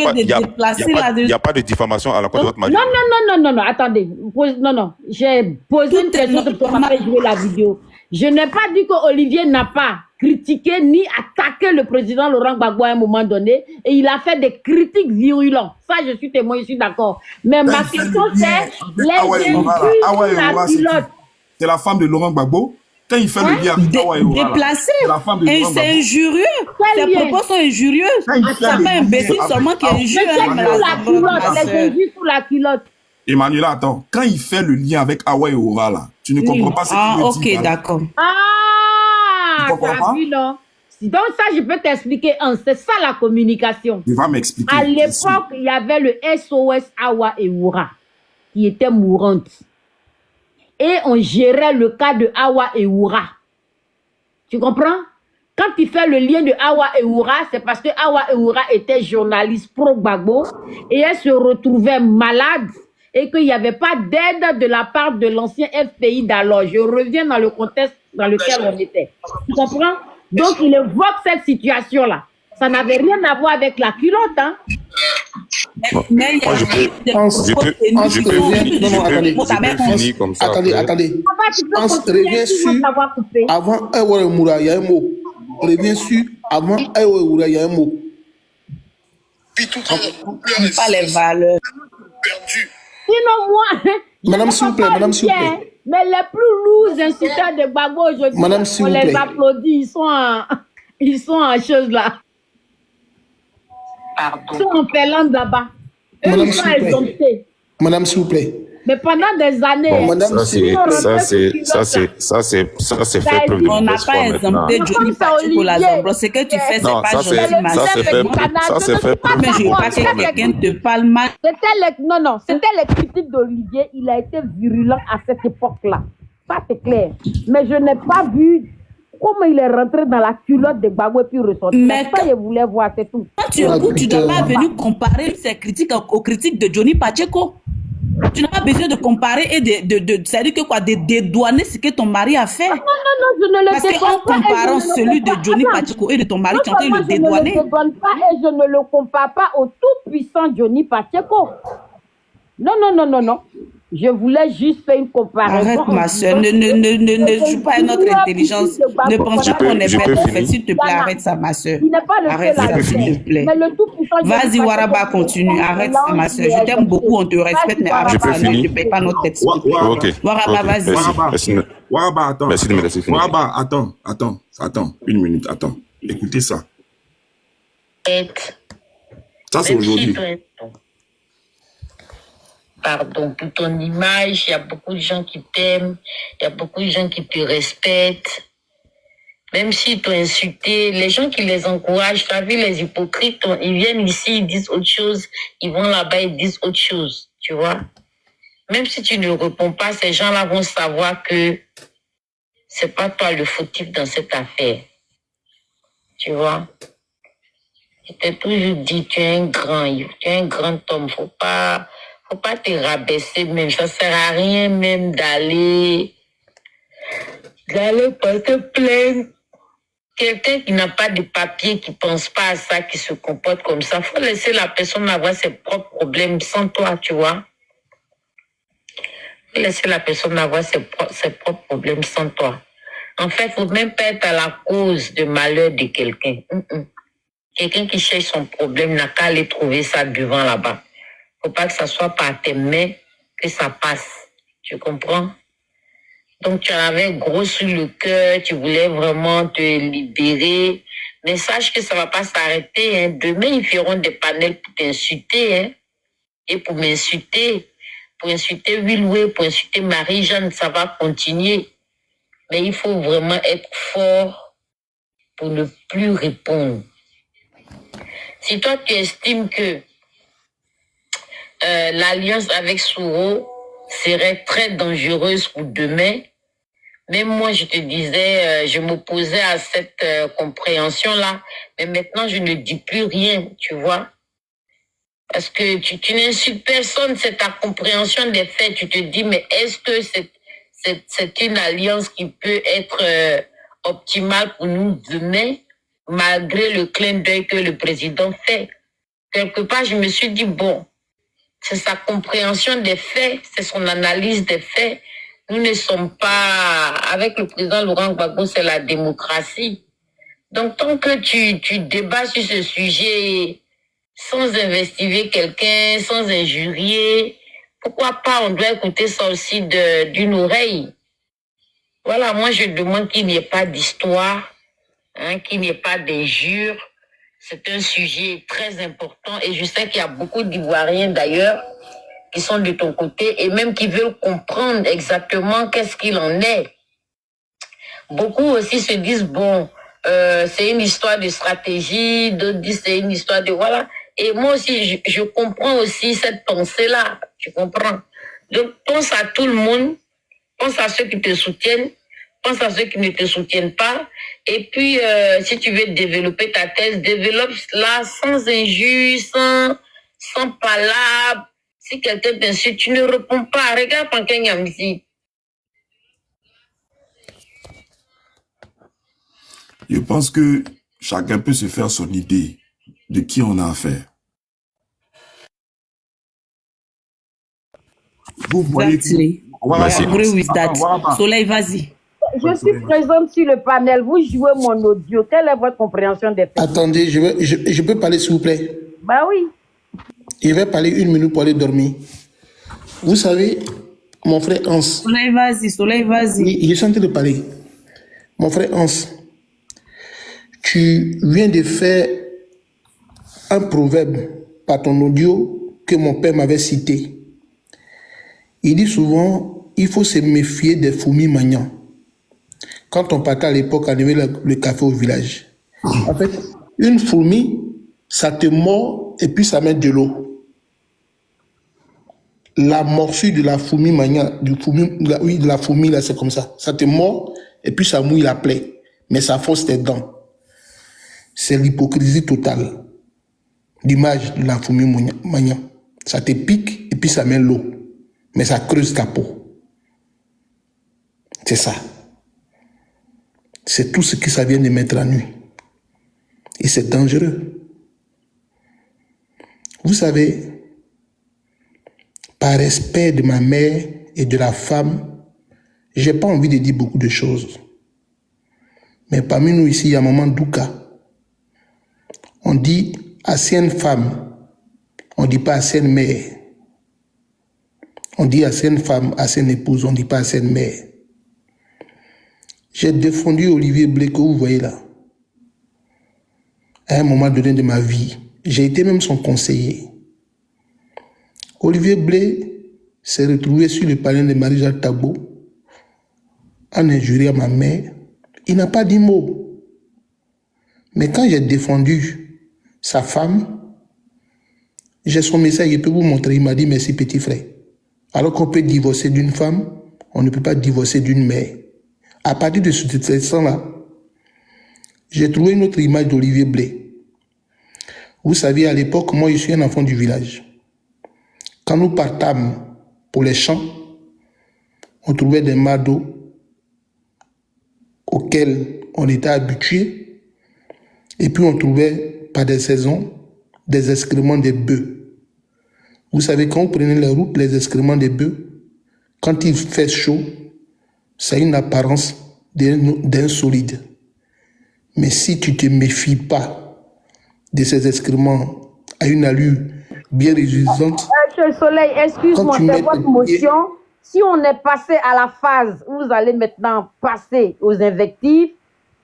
n'y a pas de diffamation à la Côte d'Ivoire.
Non, attendez. Non, j'ai posé une question pour qu'on m'ait joué la vidéo. Je n'ai pas dit qu'Olivier n'a pas critiqué ni attaqué le président Laurent Gbagbo à un moment donné. Et il a fait des critiques virulentes. Ça, je suis témoin, je suis d'accord. Mais ma question, c'est
c'est la femme de Laurent Gbagbo. Quand il fait le lien avec Awa Eora,
déplacé, et c'est injurieux. Ses propos sont injurieux. C'est pas un imbécile seulement qui est injurieux.
Les injures sous la culotte.
Emmanuela, attends. Quand il fait le lien avec Awa Eora, là, tu ne comprends pas ce qu'il dit.
Ok, d'accord.
Tu comprends pas? Non. Donc ça, je peux t'expliquer. C'est ça la communication.
Il va m'expliquer.
À l'époque, il y avait le SOS Awa Eora qui était mourante. Et on gérait le cas de Awa Eora. Tu comprends? Quand il fait le lien de Awa Eora, c'est parce que Awa Eora était journaliste pro-Gbagbo et elle se retrouvait malade et qu'il n'y avait pas d'aide de la part de l'ancien FPI d'alors. Je reviens dans le contexte dans lequel on était. Tu comprends? Donc, il évoque cette situation-là. Ça n'avait rien à voir avec la culotte, hein?
Attendez. On revient sur avant Ewoura, il y a un mot. On revient sur avant Ewoura, il y a un mot.
Pas les valeurs.
Sinon, moi,
madame, s'il vous plaît,
mais les plus lourds insulteurs de Gbagbo aujourd'hui, on les applaudit, ils sont en chose là. Ils sont en Finlande là-bas.
Madame, s'il vous plaît.
Mais pendant des années,
ça c'est fait preuve de
on n'a pas exempté Johnny Pacheco la Zambro. Ce que tu fais, c'est pas gentil.
Ça c'est fait preuve.
Mais je veux pas que quelqu'un te parle mal.
C'était les critiques d'Olivier. Il a été virulent à cette époque-là. Ça c'est clair. Mais je n'ai pas vu comment il est rentré dans la culotte de Gbagbo et puis ressorti. Mais ça, je voulais voir, c'est tout.
Quand tu écoutes, tu ne dois pas venir comparer ses critiques aux critiques de Johnny Pacheco. Tu n'as pas besoin de comparer et c'est-à-dire que quoi, de dédouaner ce que ton mari a fait.
Non, je ne le
Parce qu'en comparant celui de Johnny Pacheco et de ton mari, tu es en train de le dédouaner.
Je ne le dédouane pas et je ne le compare pas au tout-puissant Johnny Pacheco. Non. Je voulais juste faire une comparaison.
Arrête, ma soeur, ne joue pas à notre intelligence. Ne pense pas qu'on est bête, en fait. S'il te plaît, arrête ça, ma soeur. Arrête ça, s'il te plaît. Vas-y, Waraba, continue. Arrête ça, ma soeur. Je t'aime beaucoup, on te respecte, mais arrête ça. Ne te paye pas notre tête, s'il te plaît. Waraba, vas-y.
Waraba, attends.
Merci de me laisser finir.
Waraba, attends. Une minute, attends. Écoutez ça. Ça, c'est aujourd'hui.
Pardon, pour ton image, il y a beaucoup de gens qui t'aiment, il y a beaucoup de gens qui te respectent. Même s'ils t'ont insulté, les gens qui les encouragent, tu as vu les hypocrites, ils viennent ici, ils disent autre chose, ils vont là-bas, ils disent autre chose, tu vois. Même si tu ne réponds pas, ces gens-là vont savoir que c'est pas toi le fautif dans cette affaire. Tu vois. Je t'ai toujours dit, tu es un grand homme, faut pas te rabaisser même, ça sert à rien même d'aller porter plainte. Quelqu'un qui n'a pas de papier, qui pense pas à ça, qui se comporte comme ça, faut laisser la personne avoir ses propres problèmes sans toi, tu vois. Faut laisser la personne avoir ses propres problèmes sans toi. En fait, faut même pas être à la cause de malheur de quelqu'un. Quelqu'un qui cherche son problème n'a qu'à aller trouver ça devant là-bas. Faut pas que ça soit par tes mains que ça passe. Tu comprends? Donc, tu en avais gros sur le cœur, tu voulais vraiment te libérer. Mais sache que ça va pas s'arrêter, hein. Demain, ils feront des panels pour t'insulter, hein. Et pour m'insulter, pour insulter Willoué, pour insulter Marie-Jeanne, ça va continuer. Mais il faut vraiment être fort pour ne plus répondre. Si toi, tu estimes que l'alliance avec Soro serait très dangereuse pour demain. Même moi, je te disais, je m'opposais à cette compréhension-là. Mais maintenant, je ne dis plus rien, tu vois. Parce que tu n'insultes personne, c'est ta compréhension des faits. Tu te dis, mais est-ce que c'est une alliance qui peut être optimale pour nous demain, malgré le clin d'œil que le président fait? Quelque part, je me suis dit, bon, c'est sa compréhension des faits, c'est son analyse des faits. Nous ne sommes pas... Avec le président Laurent Gbagbo, c'est la démocratie. Donc, tant que tu débats sur ce sujet sans investiguer quelqu'un, sans injurier, pourquoi pas, on doit écouter ça aussi d'une oreille. Voilà, moi, je demande qu'il n'y ait pas d'histoire, hein, qu'il n'y ait pas d'injures. C'est un sujet très important et je sais qu'il y a beaucoup d'Ivoiriens d'ailleurs qui sont de ton côté et même qui veulent comprendre exactement qu'est-ce qu'il en est. Beaucoup aussi se disent, bon, c'est une histoire de stratégie, d'autres disent c'est une histoire de... Voilà. Et moi aussi, je comprends aussi cette pensée-là, tu comprends. Donc, pense à tout le monde, pense à ceux qui te soutiennent, pense à ceux qui ne te soutiennent pas. Et puis, si tu veux développer ta thèse, développe-la sans injure, sans palabre. Si quelqu'un t'insulte, tu ne réponds pas. Regarde Pankin Yamzi.
Je pense que chacun peut se faire son idée de qui on a affaire. Vous voyez...
Soleil, vas-y.
Je suis présente sur le panel. Vous jouez mon audio. Quelle est votre compréhension des faits?
Attendez, je peux parler s'il vous plaît?
Bah oui.
Je vais parler 1 minute pour aller dormir. Vous savez, mon frère Hans...
Soleil, vas-y.
Oui, je suis en train de parler. Mon frère Hans, tu viens de faire un proverbe par ton audio que mon père m'avait cité. Il dit souvent, il faut se méfier des fourmis magnans. Quand on partait à l'époque, on avait le café au village. En fait, une fourmi, ça te mord et puis ça met de l'eau. La morsure de la fourmi magnan, de la fourmi là, c'est comme ça. Ça te mord et puis ça mouille la plaie. Mais ça force tes dents. C'est l'hypocrisie totale. L'image de la fourmi magnan. Ça te pique et puis ça met l'eau. mais ça creuse ta peau. C'est ça. C'est tout ce que ça vient de mettre en nuit. Et c'est dangereux. Vous savez, par respect de ma mère et de la femme, je n'ai pas envie de dire beaucoup de choses. Mais parmi nous ici, il y a Maman Douka. On dit ancienne femme, on ne dit pas ancienne mère. On dit ancienne femme, ancienne épouse, on ne dit pas ancienne mère. J'ai défendu Olivier Blé que vous voyez là. À un moment donné de ma vie, j'ai été même son conseiller. Olivier Blé s'est retrouvé sur le panel de Marie-Jacques Tabo en injuriant ma mère. Il n'a pas dit mot. Mais quand j'ai défendu sa femme, j'ai son message, il peut vous montrer. Il m'a dit merci petit frère. Alors qu'on peut divorcer d'une femme, on ne peut pas divorcer d'une mère. À partir de ce instant-là, j'ai trouvé une autre image d'Olivier Blé. Vous savez, à l'époque, moi, je suis un enfant du village. Quand nous partâmes pour les champs, on trouvait des mados auxquels on était habitué. Et puis, on trouvait, par des saisons, des excréments des bœufs. Vous savez, quand vous prenez la route, les excréments des bœufs, quand il fait chaud, ça a une apparence d'un solide. Mais si tu ne te méfies pas de ces excréments à une allure bien réjouissante...
Monsieur le Soleil, excuse-moi, c'est votre motion. Si on est passé à la phase où vous allez maintenant passer aux invectives,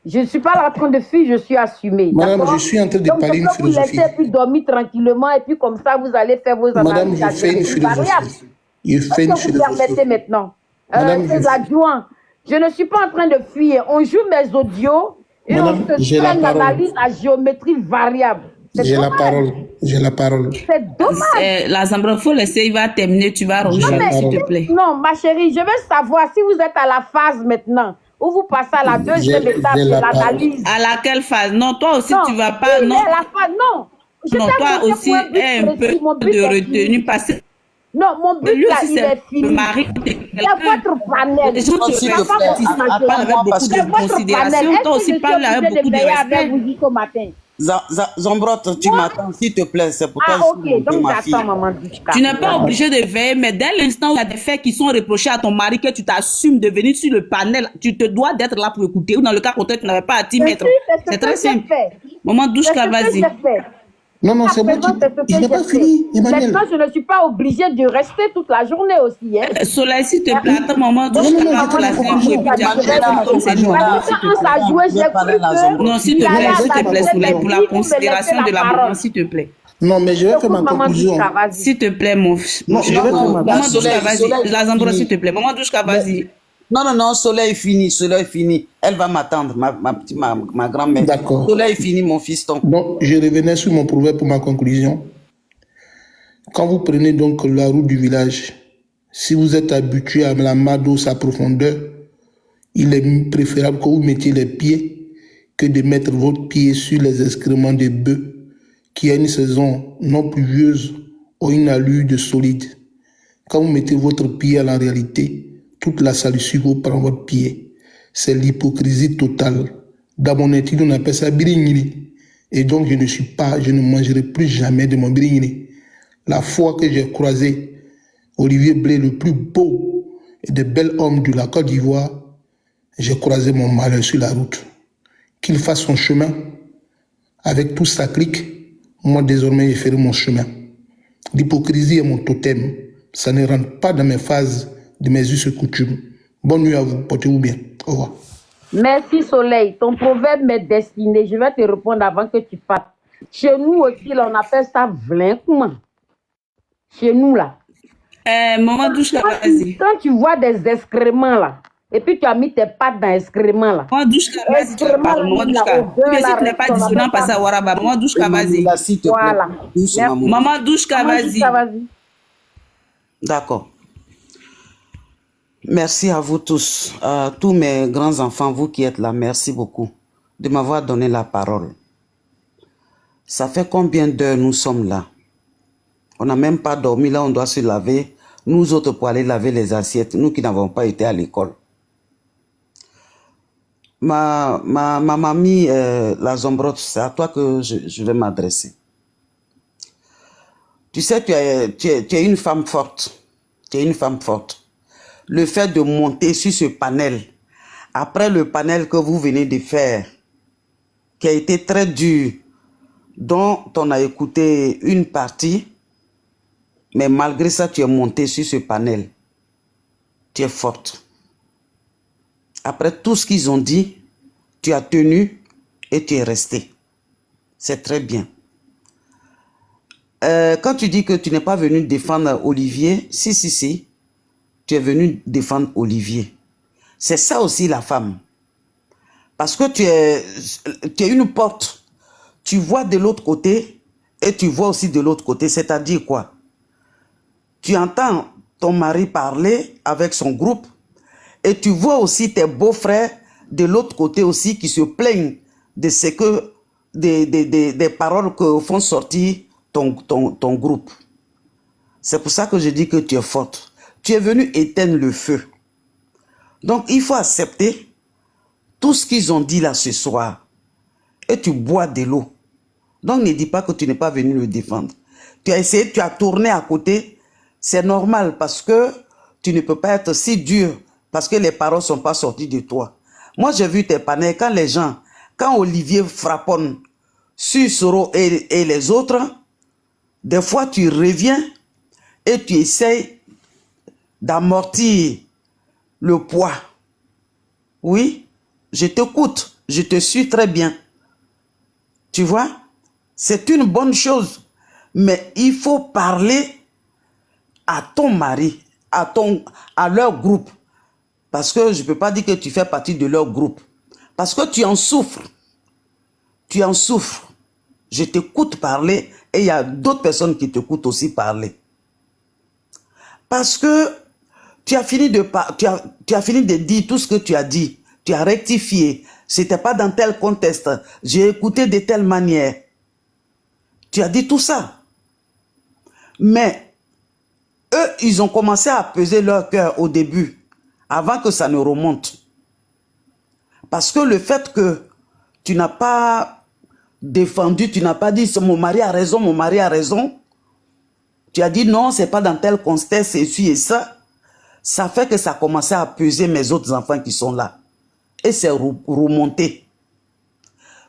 je ne suis pas en train de fuir, je suis assumé.
Madame, je suis en train de parler une philosophie.
Vous laissez puis dormir tranquillement et puis comme ça, vous allez faire vos analyses.
Madame, je fais une philosophie. Je fais une philosophie.
Vous permettez maintenant.
Madame,
adjoint. Je ne suis pas en train de fuir. On joue mes audios et
Madame,
on se fait une analyse à géométrie variable.
J'ai la parole. J'ai la parole.
C'est dommage.
La Zambra, il faut laisser, il va terminer, tu vas ronger, s'il te plaît.
Non, ma chérie, je veux savoir si vous êtes à la phase maintenant ou vous passez à la deuxième étape de l'analyse.
À laquelle phase? Non, toi aussi, tu ne vas pas. Non,
à la phase, non.
Non, toi aussi, un peu de retenue parce que.
Non, mon but là, il est fini. C'est votre panel.
Les gens qui parlent avec beaucoup de considération. Toi aussi, parle avec beaucoup de respect.
Zambrotte, tu m'attends, s'il te plaît, c'est pour toi.
Ah, ok, donc j'attends, maman Douchka.
Tu n'es pas obligé de veiller, mais dès l'instant où il y a des faits qui sont reprochés à ton mari, que tu t'assumes de venir sur le panel, tu te dois d'être là pour écouter. Ou dans le cas contraire, tu n'avais pas à t'y mettre. C'est très simple. Maman Douchka, vas-y.
Non, non, c'est bon, je n'ai pas fini, Emmanuel.
Maintenant, je ne suis pas obligée de rester toute la journée aussi. Hein.
Soleil, s'il te plaît, attends, maman, Douchka, pour la fin, non, s'il te plaît, Soleil, pour la considération de la maman, s'il te plaît.
Non, mais je vais faire ma conclusion.
S'il te plaît, mon fils. Maman Douchka, vas-y. La Zambra, s'il te plaît. Maman Douchka, vas-y.
Non, non, non, Soleil fini, Soleil fini. Elle va m'attendre, ma grand-mère.
D'accord.
Soleil fini, mon fiston.
Donc, je revenais sur mon proverbe pour ma conclusion. Quand vous prenez donc la route du village, si vous êtes habitué à la mado, sa profondeur, il est préférable que vous mettiez les pieds que de mettre votre pied sur les excréments des bœufs qui, à une saison non pluvieuse, ont une allure de solide. Quand vous mettez votre pied à la réalité, toute la salissure vous prend votre pied. C'est l'hypocrisie totale. Dans mon étude, on appelle ça birigniri. Et donc, je ne mangerai plus jamais de mon birigniri. La fois que j'ai croisé Olivier Blé, le plus beau et des bels hommes de la Côte d'Ivoire, j'ai croisé mon malheur sur la route. Qu'il fasse son chemin avec toute sa clique. Moi, désormais, je ferai mon chemin. L'hypocrisie est mon totem. Ça ne rentre pas dans mes phases de mes us et coutumes. Bonne nuit à vous, portez-vous bien. Au revoir.
Merci Soleil, ton proverbe m'est destiné. Je vais te répondre avant que tu partes. Chez nous aussi, là, on appelle ça vlin. Comment? Chez nous là.
Maman Douchka, vas-y.
Quand tu vois des excréments là, et puis tu as mis tes pattes dans l'excrément là.
Maman Douchka, vas-y, tu parles. Maman Douchka. Mais si tu n'es pas dissonant, passe à Waraba. Maman Douchka, vas-y.
Voilà.
Maman Douchka, vas-y.
D'accord. Merci à vous tous, tous mes grands-enfants, vous qui êtes là, merci beaucoup de m'avoir donné la parole. Ça fait combien d'heures nous sommes là? On n'a même pas dormi, là on doit se laver nous autres pour aller laver les assiettes, nous qui n'avons pas été à l'école. Ma mamie, la Zombrotte, c'est à toi que je vais m'adresser. Tu sais, tu es une femme forte. Tu es une femme forte. Le fait de monter sur ce panel, après le panel que vous venez de faire, qui a été très dur, dont on a écouté une partie, mais malgré ça, tu es monté sur ce panel. Tu es forte. Après tout ce qu'ils ont dit, tu as tenu et tu es resté. C'est très bien. Quand tu dis que tu n'es pas venu défendre Olivier, si, tu es venu défendre Olivier. C'est ça aussi la femme. Parce que tu es une porte. Tu vois de l'autre côté et tu vois aussi de l'autre côté. C'est-à-dire quoi? Tu entends ton mari parler avec son groupe et tu vois aussi tes beaux-frères de l'autre côté aussi qui se plaignent de ce que des paroles que font sortir ton groupe. C'est pour ça que je dis que tu es forte. Tu es venu éteindre le feu. Donc il faut accepter tout ce qu'ils ont dit là ce soir. Et tu bois de l'eau. Donc ne dis pas que tu n'es pas venu le défendre. Tu as essayé, tu as tourné à côté. C'est normal parce que tu ne peux pas être si dur parce que les paroles ne sont pas sorties de toi. Moi, j'ai vu tes panels quand Olivier frapponne sur Soro et les autres, des fois tu reviens et tu essayes d'amortir le poids. Oui, je t'écoute, je te suis très bien. Tu vois, c'est une bonne chose, mais il faut parler à ton mari, à leur groupe. Parce que je ne peux pas dire que tu fais partie de leur groupe. Parce que tu en souffres. Tu en souffres. Je t'écoute parler et il y a d'autres personnes qui t'écoutent aussi parler. Parce que tu as fini de dire tout ce que tu as dit. Tu as rectifié. Ce n'était pas dans tel contexte. J'ai écouté de telle manière. Tu as dit tout ça. Mais eux, ils ont commencé à peser leur cœur au début. Avant que ça ne remonte. Parce que le fait que tu n'as pas défendu, tu n'as pas dit mon mari a raison, mon mari a raison. Tu as dit non, c'est pas dans tel contexte, et ci et ça. Ça fait que ça a commencé à peser mes autres enfants qui sont là. Et c'est remonté.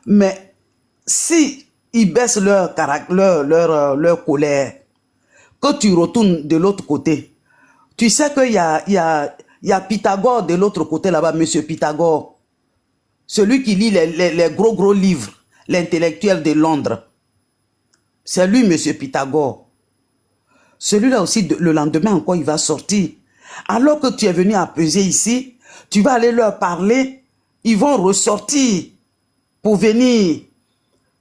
Mais si ils baissent leur colère, que tu retournes de l'autre côté, tu sais qu'il y a Pythagore de l'autre côté là-bas, monsieur Pythagore. Celui qui lit les gros livres, l'intellectuel de Londres. C'est lui, monsieur Pythagore. Celui-là aussi, le lendemain encore, il va sortir. Alors que tu es venu à peser ici, tu vas aller leur parler, ils vont ressortir pour venir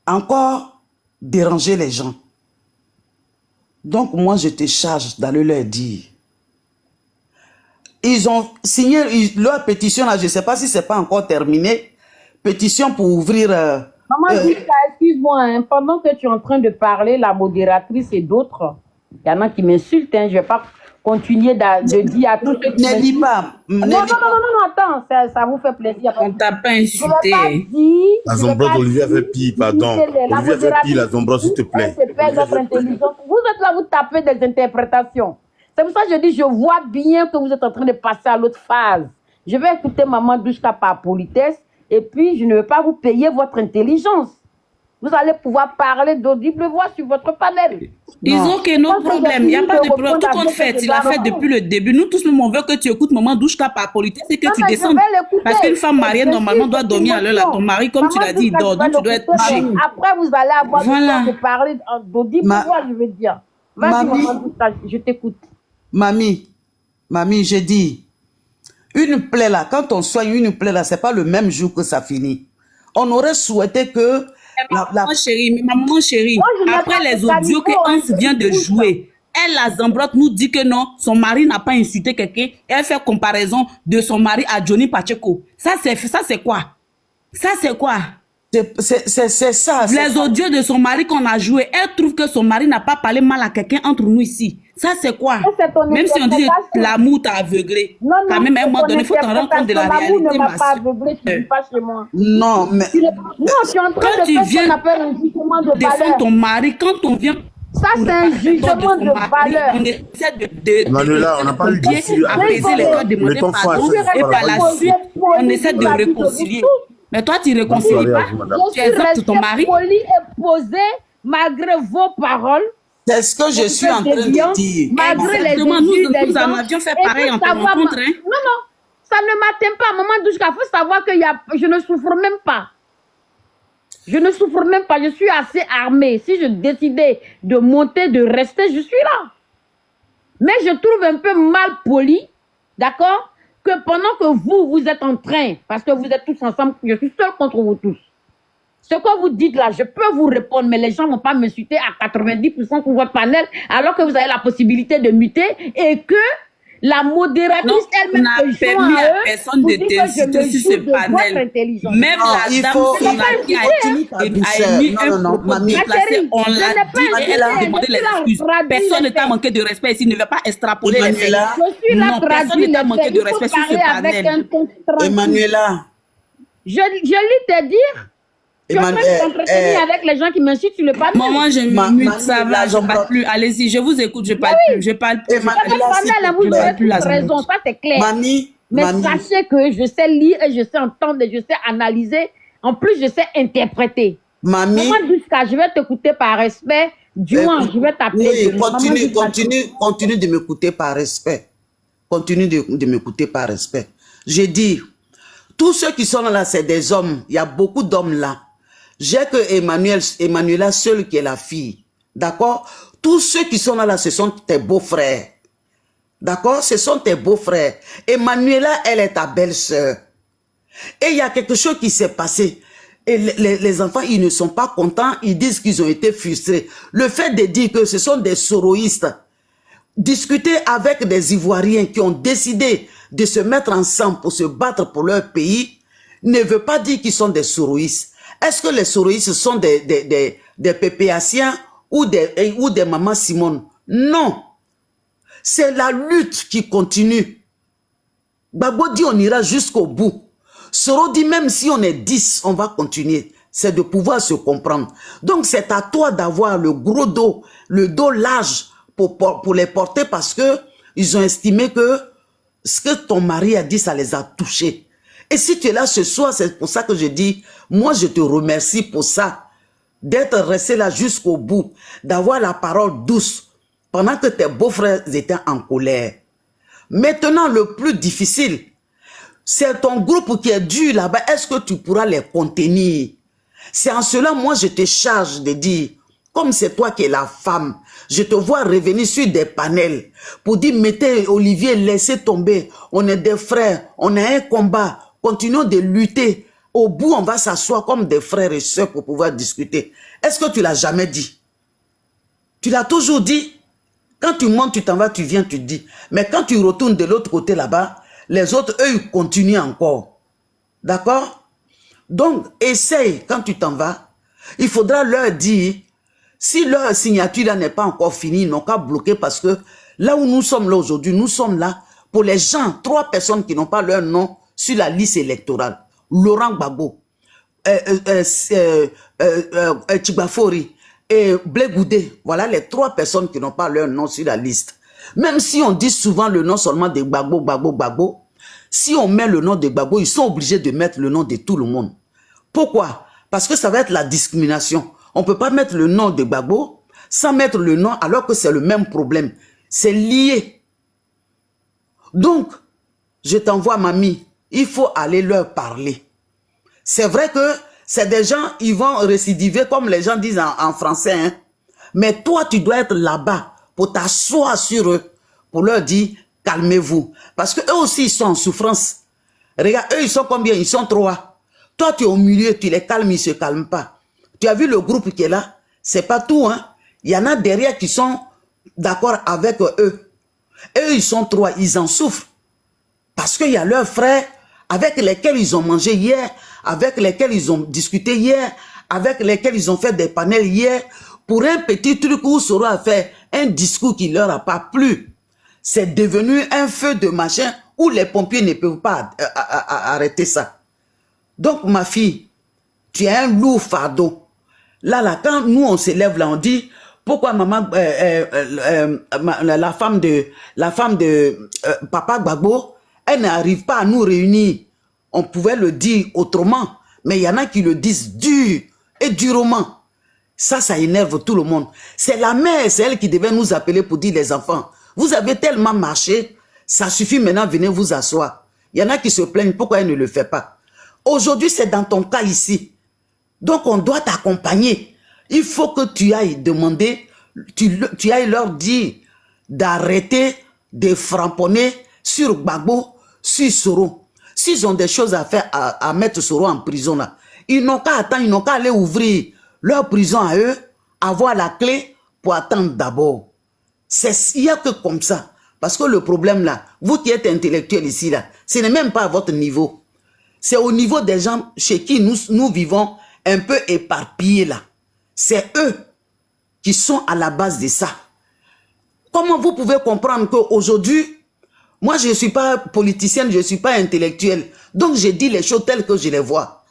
encore déranger les gens. Donc moi, je te charge d'aller leur dire. Ils ont signé leur pétition, là, je ne sais pas si ce n'est pas encore terminé. Pétition pour ouvrir...
Maman, excuse-moi, hein, pendant que tu es en train de parler, la modératrice et d'autres, il y en a qui m'insultent, hein, je ne vais pas continuer de dire à tous ceux qui...
Ne lis pas.
Non, attends, ça vous fait plaisir.
On t'a pas insulté.
La Zombrotte, Olivier avait pire, pardon. Olivier avait pire, la Zombrotte, s'il te plaît.
Vous êtes là, vous tapez des interprétations. C'est pour ça que je dis, je vois bien que vous êtes en train de passer à l'autre phase. Je vais écouter Maman Douchka par politesse et puis je ne vais pas vous payer votre intelligence. Vous allez pouvoir parler d'audible voix sur votre panel.
Disons que nos problèmes, il n'y a pas de problème. Tout compte fait, il a fait depuis le début. Nous tous, on veut que tu écoutes Maman Douchka par politesse et que tu descendes. Parce qu'une femme mariée, normalement, doit dormir à l'heure là. Ton mari, comme tu l'as dit, il dort. Donc tu dois être couché.
Après, vous allez avoir le temps de parler d'audible voix, je veux dire. Vas-y, Maman Douchka, je t'écoute.
Mamie, je dis, une plaie là, quand on soigne une plaie là, c'est pas le même jour que ça finit. On aurait souhaité que...
Maman chérie, après les audios que Hans vient de jouer, elle, la Zambrotte, nous dit que non, son mari n'a pas insulté quelqu'un. Elle fait comparaison de son mari à Johnny Pacheco. Ça, c'est quoi? Ça, c'est quoi?
C'est ça.
Les audios de son mari qu'on a joué, elle trouve que son mari n'a pas parlé mal à quelqu'un entre nous ici. Ça, c'est quoi? Même si on dit l'amour t'a aveuglé.
Non,
quand même, à un moment donné, il faut t'en rendre compte de la réalité.
L'amour ne m'a pas aveuglé, tu ne vis pas chez moi.
Non, mais...
Non, tu es en train de faire ce qu'on appelle un jugement de
défendre ton mari, quand on vient...
Ça, c'est un jugement de valeur.
On essaie de
Manuela, on n'a pas eu d'issue.
apaiser les cas, demander pardon, et par la suite, on essaie de réconcilier. Mais toi, tu ne réconcilies pas. Tu acceptes ton mari.
Poli et posé malgré vos paroles.
C'est ce que je suis en train de dire.
Malgré les
nous en avions fait pareil en te rencontrant.
Non, ça ne m'atteint pas. Maman Douchka, il faut savoir que je ne souffre même pas. Je ne souffre même pas. Je suis assez armée. Si je décidais de monter, de rester, je suis là. Mais je trouve un peu mal poli, d'accord, que pendant que vous êtes en train, parce que vous êtes tous ensemble, je suis seule contre vous tous. Ce que vous dites là, je peux vous répondre, mais les gens ne vont pas m'insulter à 90% sur votre panel, alors que vous avez la possibilité de muter et que la modératrice elle-même
n'a permis à personne de t'insulter sur ce panel. Même la dame qui a émis un propos déplacé, on l'a dit et elle a demandé les excuses. Personne ne t'a manqué de respect ici, ne va pas extrapoler les faits. Non, personne ne t'a manqué de respect sur ce panel.
Emmanuela.
Je lis te dire. Tu es en train de t'entretenir avec les gens qui m'insultent sur le panel.
Maman, je mute, ça va, je ne parle plus. Allez-y, je vous écoute, je parle plus. Je parle plus.
Vous avez plus raison, ça c'est clair. Mais sachez que je sais lire, et je sais entendre, et je sais analyser. En plus, je sais interpréter. Maman Douchka, je vais t'écouter par respect. Dis-moi, je vais t'appeler.
Oui, continue de m'écouter par respect. Continue de m'écouter par respect. J'ai dit, tous ceux qui sont là, c'est des hommes. Il y a beaucoup d'hommes là. J'ai que Emmanuela seule qui est la fille. D'accord? Tous ceux qui sont là, ce sont tes beaux-frères. D'accord? Ce sont tes beaux-frères. Emmanuela, elle est ta belle-sœur. Et il y a quelque chose qui s'est passé. Et les enfants, ils ne sont pas contents. Ils disent qu'ils ont été frustrés. Le fait de dire que ce sont des soroïstes, discuter avec des Ivoiriens qui ont décidé de se mettre ensemble pour se battre pour leur pays, ne veut pas dire qu'ils sont des soroïstes. Est-ce que les soroïstes sont des pépéaciens ou des mamans Simone? Non. C'est la lutte qui continue. Gbagbo dit on ira jusqu'au bout. Soro dit même si on est 10, on va continuer. C'est de pouvoir se comprendre. Donc c'est à toi d'avoir le gros dos, le dos large pour les porter parce que ils ont estimé que ce que ton mari a dit, ça les a touchés. Et si tu es là ce soir, c'est pour ça que je dis, moi je te remercie pour ça, d'être resté là jusqu'au bout, d'avoir la parole douce, pendant que tes beaux-frères étaient en colère. Maintenant, le plus difficile, c'est ton groupe qui est dur là-bas, est-ce que tu pourras les contenir? C'est en cela, moi je te charge de dire, comme c'est toi qui es la femme, je te vois revenir sur des panels pour dire, mettez Olivier, laissez tomber, on est des frères, on a un combat, continuons de lutter. Au bout, on va s'asseoir comme des frères et sœurs pour pouvoir discuter. Est-ce que tu l'as jamais dit? Tu l'as toujours dit. Quand tu montes, tu t'en vas, tu viens, tu dis. Mais quand tu retournes de l'autre côté là-bas, les autres, eux, ils continuent encore. D'accord? Donc, essaye, quand tu t'en vas, il faudra leur dire, si leur signature là n'est pas encore finie, ils n'ont qu'à bloquer parce que là où nous sommes là aujourd'hui, nous sommes là pour les gens, 3 personnes qui n'ont pas leur nom sur la liste électorale. Laurent Gbagbo, Tchibafori et Blé Goudé. Voilà les 3 personnes qui n'ont pas leur nom sur la liste. Même si on dit souvent le nom seulement de Gbagbo, si on met le nom de Gbagbo, ils sont obligés de mettre le nom de tout le monde. Pourquoi? Parce que ça va être la discrimination. On ne peut pas mettre le nom de Gbagbo sans mettre le nom alors que c'est le même problème. C'est lié. Donc, je t'envoie, mamie, il faut aller leur parler. C'est vrai que c'est des gens, ils vont récidiver comme les gens disent en français. Hein. Mais toi, tu dois être là-bas pour t'asseoir sur eux, pour leur dire, calmez-vous. Parce qu'eux aussi, ils sont en souffrance. Regarde, eux, ils sont combien? Ils sont 3. Toi, tu es au milieu, tu les calmes, ils ne se calment pas. Tu as vu le groupe qui est là? C'est pas tout, hein. Il y en a derrière qui sont d'accord avec eux. Eux, ils sont 3, ils en souffrent. Parce qu'il y a leurs frères avec lesquels ils ont mangé hier avec lesquels ils ont discuté hier, avec lesquels ils ont fait des panels hier, pour un petit truc où Soro a fait un discours qui leur a pas plu. C'est devenu un feu de machin où les pompiers ne peuvent pas arrêter ça. Donc, ma fille, tu es un lourd fardeau. Là, quand nous, on s'élève là, on dit, pourquoi maman, la femme de Papa Gbagbo, elle n'arrive pas à nous réunir. On pouvait le dire autrement, mais il y en a qui le disent dur et durement. Ça énerve tout le monde. C'est la mère, c'est elle qui devait nous appeler pour dire les enfants, vous avez tellement marché, ça suffit maintenant, venez vous asseoir. Il y en a qui se plaignent, pourquoi elle ne le fait pas? Aujourd'hui, c'est dans ton cas ici. Donc, on doit t'accompagner. Il faut que tu ailles demander, tu ailles leur dire d'arrêter de framponner sur Gbagbo, sur Soro. S'ils ont des choses à faire, à mettre Soro en prison là, ils n'ont qu'à attendre, ils n'ont qu'à aller ouvrir leur prison à eux, avoir la clé pour attendre d'abord. Il n'y a que comme ça. Parce que le problème là, vous qui êtes intellectuel ici là, ce n'est même pas à votre niveau. C'est au niveau des gens chez qui nous vivons un peu éparpillés là. C'est eux qui sont à la base de ça. Comment vous pouvez comprendre qu'aujourd'hui, moi je ne suis pas politicienne, je ne suis pas intellectuelle, donc je dis les choses telles que je les vois.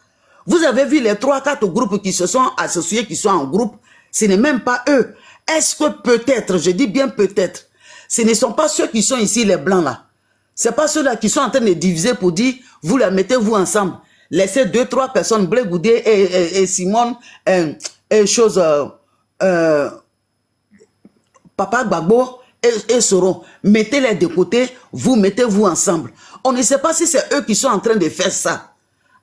Vous avez vu les 3-4 groupes qui se sont associés, qui sont en groupe, ce n'est même pas eux. Est-ce que peut-être, je dis bien peut-être, ce ne sont pas ceux qui sont ici les blancs là. Ce n'est pas ceux-là qui sont en train de diviser pour dire, vous la mettez-vous ensemble. Laissez 2-3 personnes, Blé Goudé et Simone, Papa Gbagbo et Soro. Mettez-les de côté, vous mettez-vous ensemble. On ne sait pas si c'est eux qui sont en train de faire ça.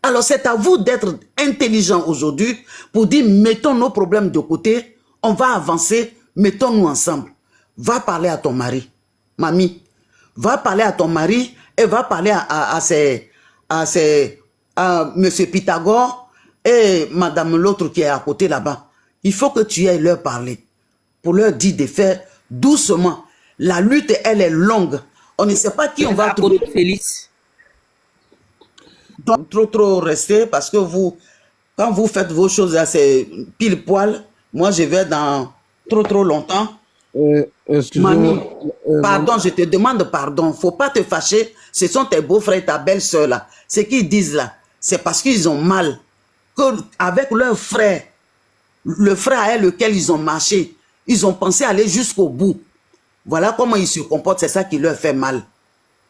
Alors c'est à vous d'être intelligent aujourd'hui pour dire, mettons nos problèmes de côté, on va avancer, mettons-nous ensemble. Va parler à ton mari, mamie. Va parler à ton mari et va parler à Monsieur Pythagore et Madame l'autre qui est à côté là-bas. Il faut que tu ailles leur parler pour leur dire de faire doucement. La lutte, elle est longue. On ne sait pas qui on va trouver.
Félix.
Donc, trop rester parce que vous, quand vous faites vos choses là, c'est pile poil. Moi, je vais dans trop longtemps. Mamie, pardon, je te demande pardon. Faut pas te fâcher. Ce sont tes beaux-frères et ta belle-sœur là. Ce qu'ils disent là, c'est parce qu'ils ont mal. Avec leur frère, le frère avec lequel ils ont marché, ils ont pensé aller jusqu'au bout. Voilà comment ils se comportent, c'est ça qui leur fait mal.